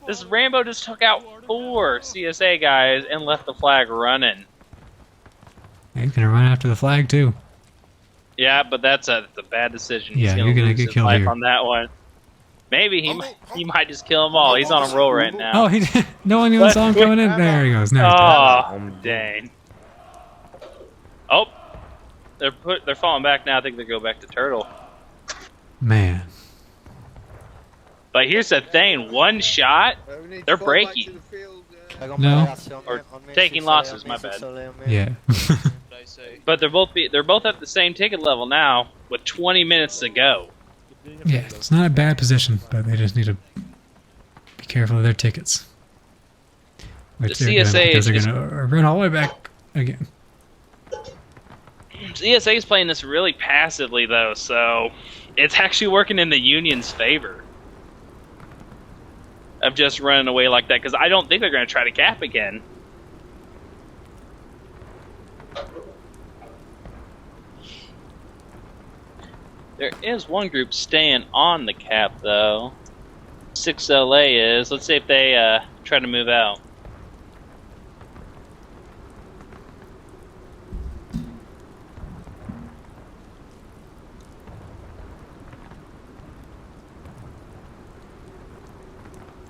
This Rambo just took out 4 CSA guys and left the flag running. He's gonna run after the flag too. Yeah, but that's a bad decision. Yeah, He's you're gonna lose get his killed life here. on that one. Maybe he might just kill them all. He's on a roll right now. Oh, he did. No one even saw him coming in. There he goes. Now he's dead. Oh, dang. Oh, they're falling back now. I think they go back to Turtle. Man. But here's the thing: one shot, they're breaking. No. Or taking losses. My bad. Yeah. But they're both at the same ticket level now, with 20 minutes to go. Yeah, it's not a bad position, but they just need to be careful of their tickets. Which The CSA they're gonna run all the way back again. CSA is playing this really passively though, so it's actually working in the Union's favor of just running away like that, because I don't think they're going to try to cap again. There is one group staying on the cap though. 6LA is. Let's see if they try to move out.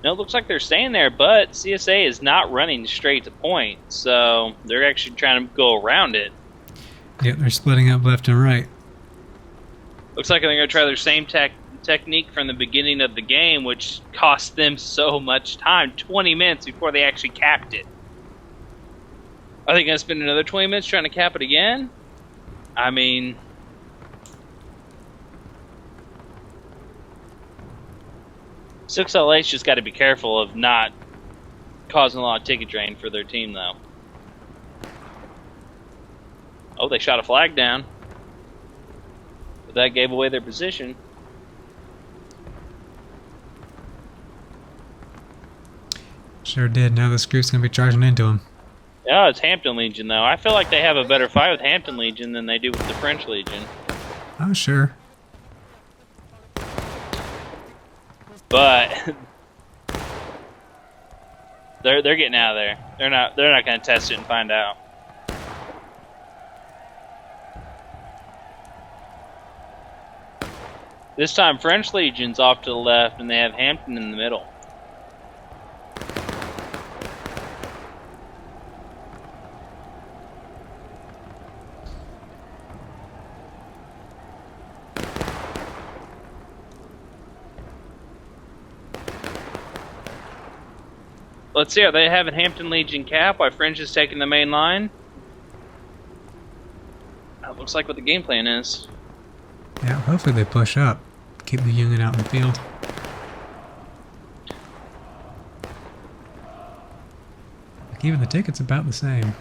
No, it looks like they're staying there, but CSA is not running straight to point, so they're actually trying to go around it. Yep, they're splitting up left and right. Looks like they're going to try their same technique from the beginning of the game, which cost them so much time, 20 minutes before they actually capped it. Are they going to spend another 20 minutes trying to cap it again? I mean... 6LA's just got to be careful of not causing a lot of ticket drain for their team, though. Oh, they shot a flag down. But that gave away their position. Sure did. Now this group's gonna be charging into him. Yeah, it's Hampton Legion, though. I feel like they have a better fight with Hampton Legion than they do with the French Legion. Oh, sure. But they're getting out of there. They're not going to test it and find out. This time French Legion's off to the left and they have Hampton in the middle. Let's see, are they having Hampton Legion cap while French is taking the main line? That looks like what the game plan is. Yeah, hopefully they push up. Keep the Union out in the field. Like, even the ticket's about the same.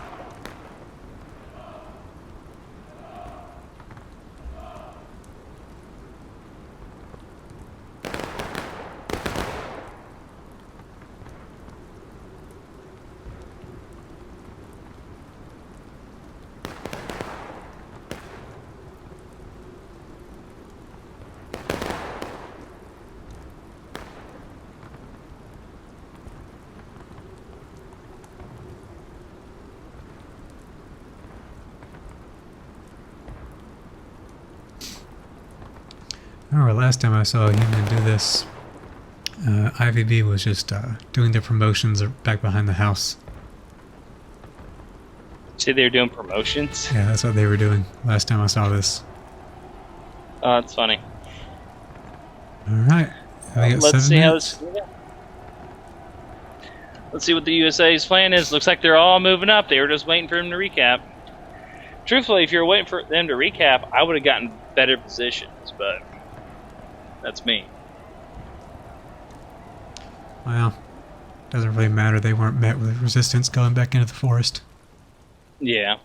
I remember last time I saw a human do this, IVB was just doing their promotions back behind the house. See, they were doing promotions? Yeah, that's what they were doing last time I saw this. Oh, that's funny. Alright, let's see how this... Let's see what the USA's plan is. Looks like they're all moving up. They were just waiting for him to recap. Truthfully, if you were waiting for them to recap, I would have gotten better positions, but... That's me. Well, doesn't really matter. They weren't met with resistance going back into the forest. Yeah.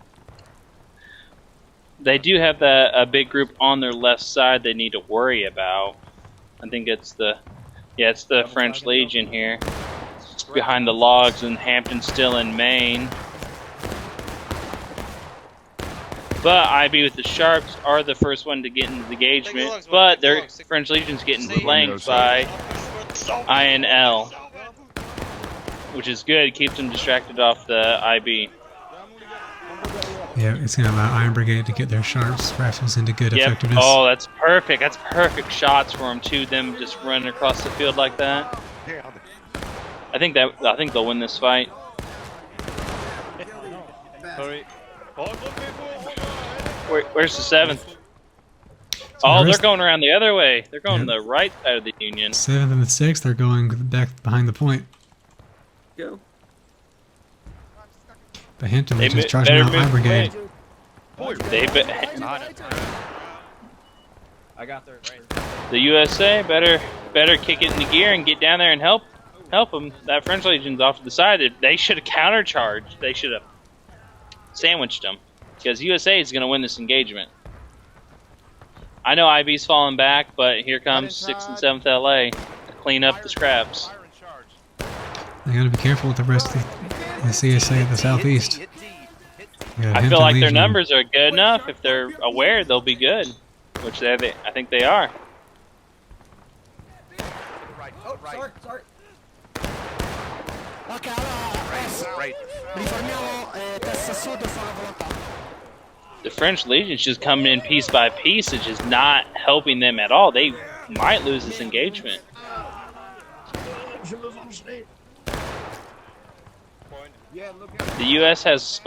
They do have a big group on their left side they need to worry about. I think it's the French Legion here. Behind the logs, and Hampton's still in Maine. But IB with the Sharps are the first one to get into the engagement, but their French Legion's getting flanked by INL, which is good. Keeps them distracted off the IB. Yeah, it's going to allow Iron Brigade to get their Sharps rifles into good effectiveness. Oh, that's perfect. That's perfect shots for them too. Them just running across the field like that. I think they'll win this fight. Where's the 7th? Oh, they're going around the other way. They're going the right side of the Union. 7th and the 6th, they're going back behind the point. Go. The Hampton Legion's charging out Iron Brigade. I got there. The USA better kick it into gear and get down there and help them. That French Legion's off to the side. They should have countercharged. They should have sandwiched them. Because USA is going to win this engagement. I know IB's falling back, but here comes 6th and 7th LA to clean up the scraps. They got to be careful with the rest of the CSA at the southeast. I feel like their numbers are good enough. If they're aware, they'll be good. Which I think they are. Sorry. The French Legion's just coming in piece by piece. It's just not helping them at all. They might lose this engagement. The US has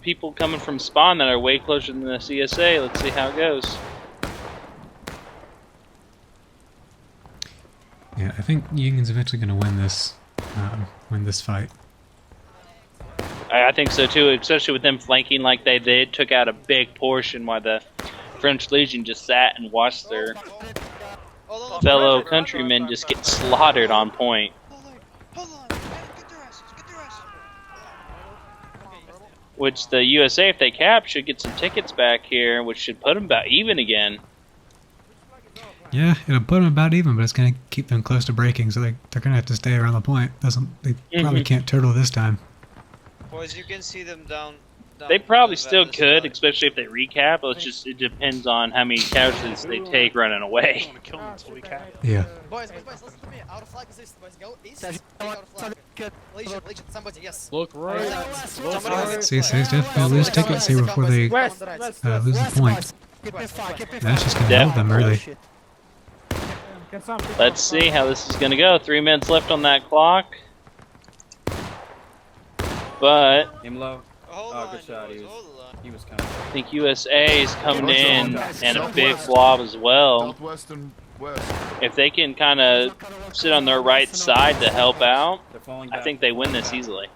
people coming from spawn that are way closer than the CSA. Let's see how it goes. Yeah, I think Union's eventually going to win this fight. I think so too, especially with them flanking like they did. Took out a big portion while the French Legion just sat and watched their fellow countrymen just get slaughtered on point. Which the USA, if they cap, should get some tickets back here, which should put them about even again. Yeah, it'll put them about even, but it's going to keep them close to breaking, so they're going to have to stay around the point. They probably can't turtle this time. Boys, you can see them down. They probably still could, especially if they recap. It depends on how many casualties they take running away. Yeah. Boys, listen to me. Out of flag position, boys. Go east. Out of flag. Legion, somebody, yes. Look right. CSA's definitely going to lose tickets here before they lose the point. That's just going to hold them early. Let's see how this is going to go. 3 minutes left on that clock. But Aim low. Oh, good shot. He was coming. I think USA is coming in and a big blob as well. If they can kind of sit on their right side to help out, I think they win this easily.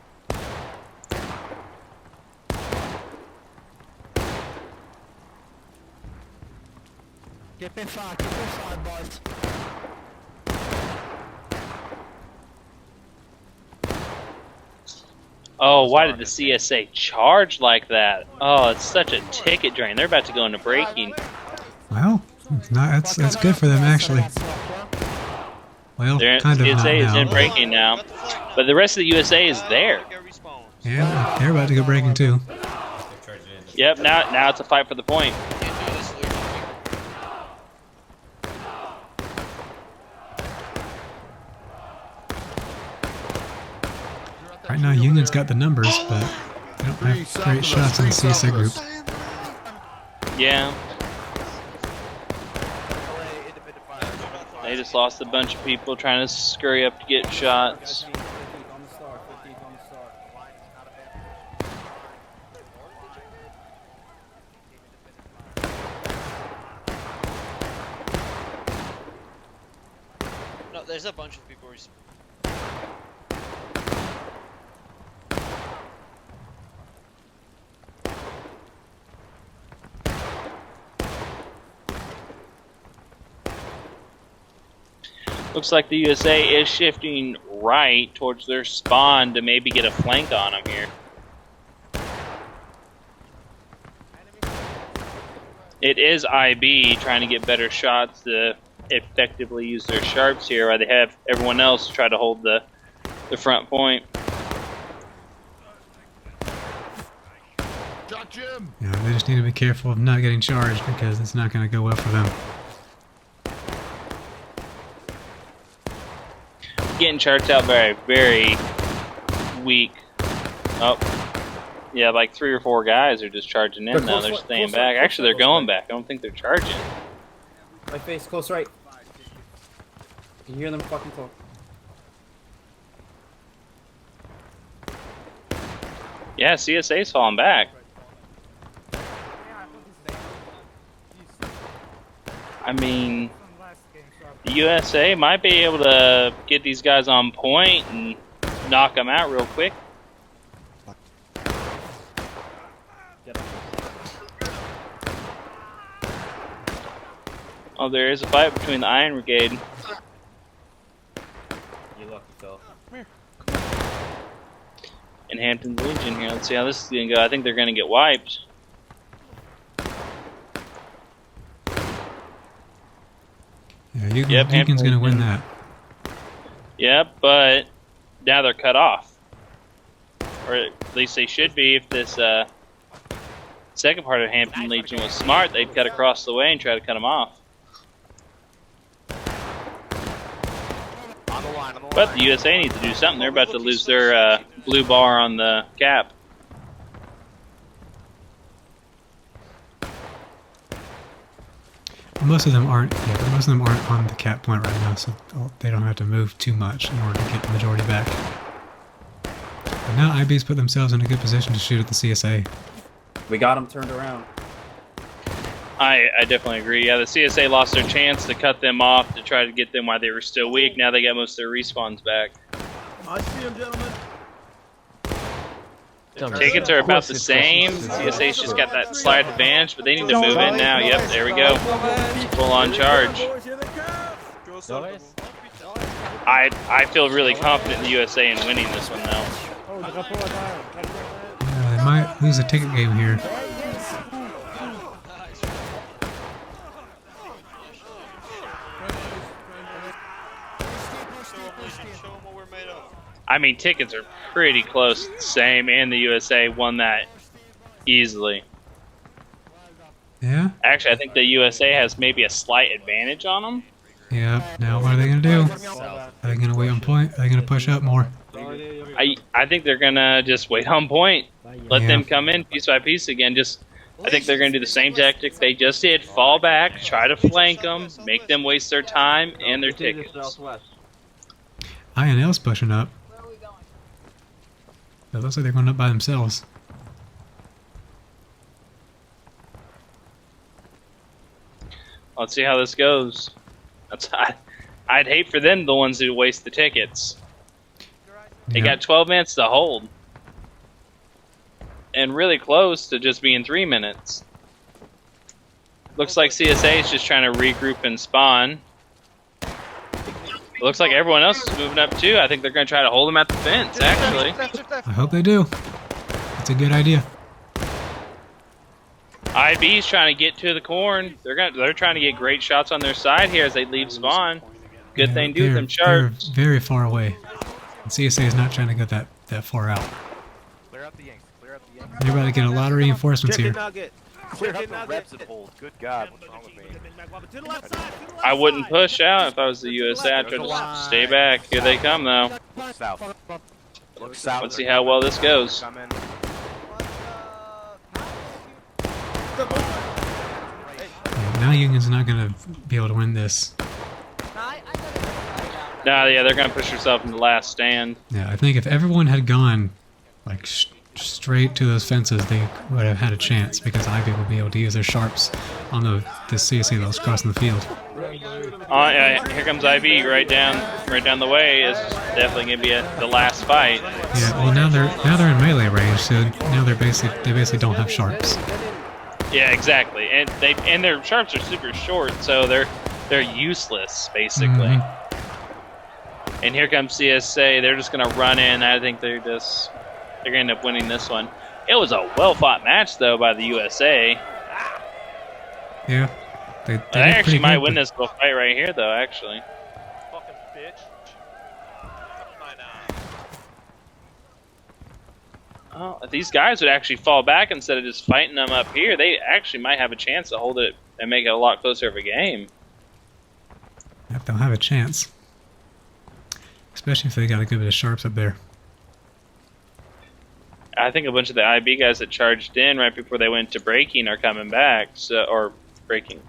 Get inside, boys. Oh, why did the CSA charge like that? Oh, it's such a ticket drain. They're about to go into breaking. Well, that's good for them, actually. Well, kind of not CSA is now. in breaking now. But the rest of the USA is there. Yeah, they're about to go breaking, too. Yep, now it's a fight for the point. Right now, Union's got the numbers, but they don't have great shots in the CSA group. Yeah. They just lost a bunch of people trying to scurry up to get shots. No, there's a bunch of people. Looks like the USA is shifting right towards their spawn to maybe get a flank on them here. It is IB trying to get better shots to effectively use their sharps here, while they have everyone else try to hold the front point. Yeah, they just need to be careful of not getting charged because it's not going to go well for them. Getting charged out very, very weak. Oh, yeah, like 3 or 4 guys are just charging in now. They're staying back. Actually, they're going back. I don't think they're charging. My face, close right. You can hear them fucking close. Yeah, CSA's falling back. I mean, the USA might be able to get these guys on point and knock them out real quick. Oh, there is a fight between the Iron Brigade. You lucky fella. And Hampton's Legion here. Let's see how this is going to go. I think they're going to get wiped. Yeah, Hampton's going to win that. Yep, but now they're cut off. Or at least they should be. If this second part of Hampton Legion was smart, they'd cut across the way and try to cut them off. But the USA needs to do something. They're about to lose their blue bar on the cap. Most of them aren't. Yeah, but most of them aren't on the cap point right now, so they don't have to move too much in order to get the majority back. But now IB's put themselves in a good position to shoot at the CSA. We got them turned around. I definitely agree. Yeah, the CSA lost their chance to cut them off to try to get them while they were still weak. Now they got most of their respawns back. I see him, gentlemen. Tickets are about the same. CSA's just got that slight advantage, but they need to move in now. Yep, there we go. Full on charge. au sol. I feel really confident in the USA in winning this one though. They might lose a ticket game here. I mean, tickets are pretty close the same, and the USA won that easily. Yeah? Actually, I think the USA has maybe a slight advantage on them. Yeah. Now what are they gonna do? Are they gonna wait on point? Are they gonna push up more? I think they're gonna just wait on point, let them come in piece by piece again. I think they're gonna do the same tactic they just did: fall back, try to flank them, make them waste their time and their tickets. INL's pushing up. It looks like they're going up by themselves. Let's see how this goes. I'd hate for them, the ones who waste the tickets. They got 12 minutes to hold. And really close to just being 3 minutes. Looks like CSA is just trying to regroup and spawn. It looks like everyone else is moving up too. I think they're going to try to hold them at the fence, actually. I hope they do. It's a good idea. IB's trying to get to the corn. They're trying to get great shots on their side here as they leave spawn. Good thing to do with them sharps. They're very far away. And CSA is not trying to get that far out. Clear out the Yanks. Clear out the Yanks. They're about to get a lot of reinforcements here. Clear out the reps and hold. Good God, what's wrong with me? I wouldn't push out if I was the USA. I'd try to stay back. Here they come, though. Look south. Look south. Let's see how well this goes. Yeah, now Union's not going to be able to win this. No, yeah, they're going to push themselves in the last stand. Yeah, I think if everyone had gone like straight to those fences, they would have had a chance because IB would be able to use their sharps on the CSA that was crossing the field. Yeah, here comes IB right down the way. It's definitely going to be the last fight. Yeah, well now they're in melee range, so now they basically don't have sharps. Yeah, exactly, and their sharps are super short, so they're useless basically. Mm-hmm. And here comes CSA. They're just going to run in. I think they're going to end up winning this one. It was a well-fought match, though, by the USA. Yeah. They actually might win this little fight right here, though, actually. Fucking bitch. Oh, if these guys would actually fall back instead of just fighting them up here, they actually might have a chance to hold it and make it a lot closer of a game. Yep, they'll have a chance. Especially if they got a good bit of sharps up there. I think a bunch of the IB guys that charged in right before they went to breaking are coming back, or breaking.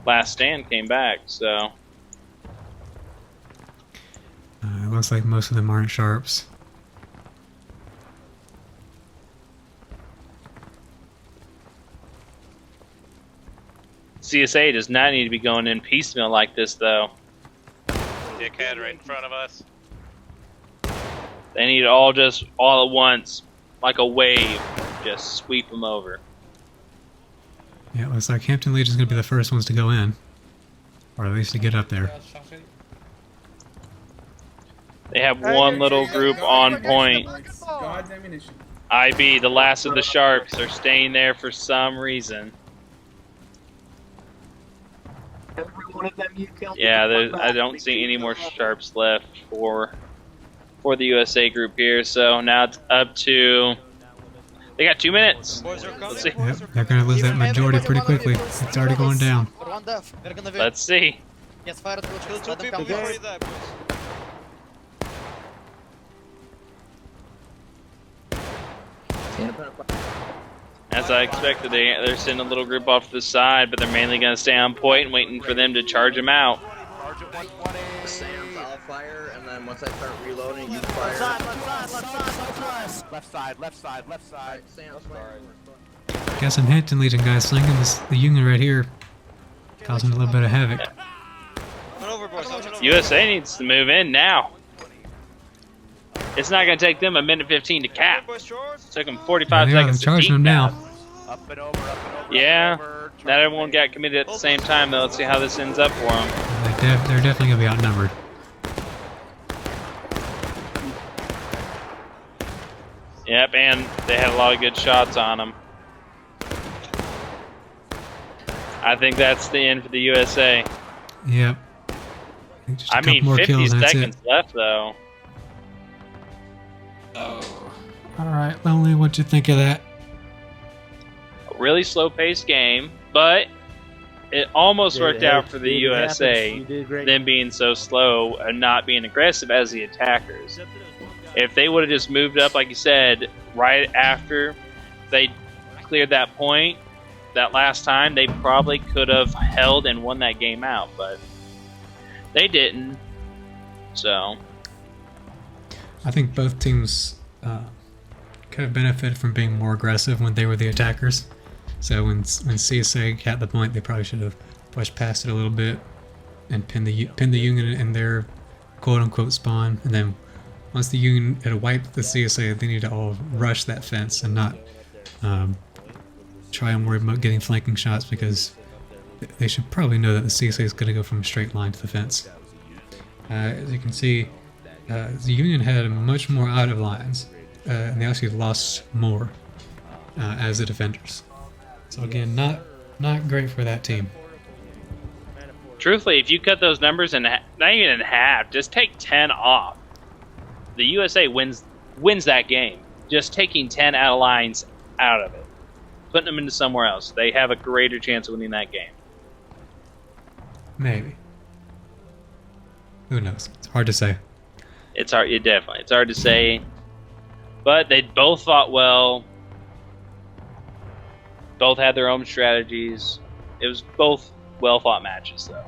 Last stand came back, so. It looks like most of them aren't sharps. CSA does not need to be going in piecemeal like this, though. Dickhead right in front of us. They need it all at once, like a wave, just sweep them over. Yeah, it looks like Hampton Legion's going to be the first ones to go in. Or at least to get up there. They have one little group on point. IB, the last of the sharps, are staying there for some reason. Yeah, I don't see any more sharps left for the USA group here. So now it's up to. They got 2 minutes. Let's see. Yep, they're going to lose that majority pretty quickly. It's already going down. Let's see. As I expected, they're sending a little group off to the side, but they're mainly going to stay on point and waiting for them to charge them out. Sam's, I'll fire, and then once I start reloading, you fire. Left side, left side, left side. Sam's fire. Got some Hampton Legion guys slinging the Union right here, causing a little bit of havoc. USA needs to move in now. It's not going to take them a minute 15 to cap. It took them 45 seconds to charging them now. Yeah, not everyone got committed at the same time, though. Let's see how this ends up for them. They're definitely gonna be outnumbered. Yep, and they had a lot of good shots on them. I think that's the end for the USA. Yep. I mean, 50 seconds left, though. Alright, Lonely, what'd you think of that? A really slow-paced game, but it almost worked out for the USA, them being so slow and not being aggressive as the attackers. If they would have just moved up, like you said, right after they cleared that point, that last time, they probably could have held and won that game out, but they didn't. So I think both teams could have benefited from being more aggressive when they were the attackers. So when CSA got the point, they probably should have pushed past it a little bit and pinned the Union in their quote-unquote spawn, and then once the Union had wiped the CSA, they need to all rush that fence and not try and worry about getting flanking shots, because they should probably know that the CSA is going to go from a straight line to the fence. As you can see, the Union had much more out of lines, and they actually lost more as the defenders. So again, not great for that team. truthfully, if you cut those numbers in not even in half, just take 10 off, the USA wins that game. Just taking 10 out of lines out of it, putting them into somewhere else, they have a greater chance of winning that game. Maybe. Who knows? It's hard to say. It's hard. It's hard to say. But they both fought well. Both had their own strategies. It was both well-fought matches, though.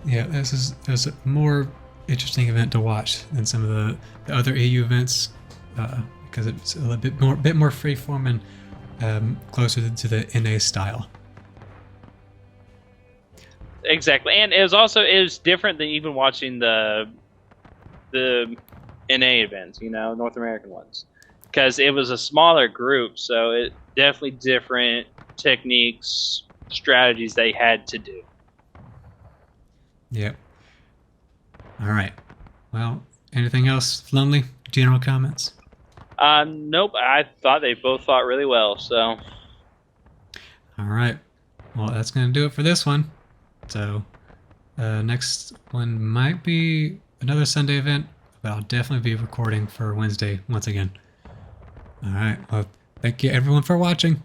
Yeah, this is a more interesting event to watch than some of the other EU events, because it's a little bit more freeform and closer to the NA style. Exactly, and it was different than even watching the NA events, North American ones, because it was a smaller group, so it definitely different techniques, strategies they had to do. Yep. All right. Well, anything else, Lonely? General comments? Nope. I thought they both fought really well. So. All right. Well, that's gonna do it for this one. So, next one might be another Sunday event, but I'll definitely be recording for Wednesday once again. All right. Well, thank you everyone for watching.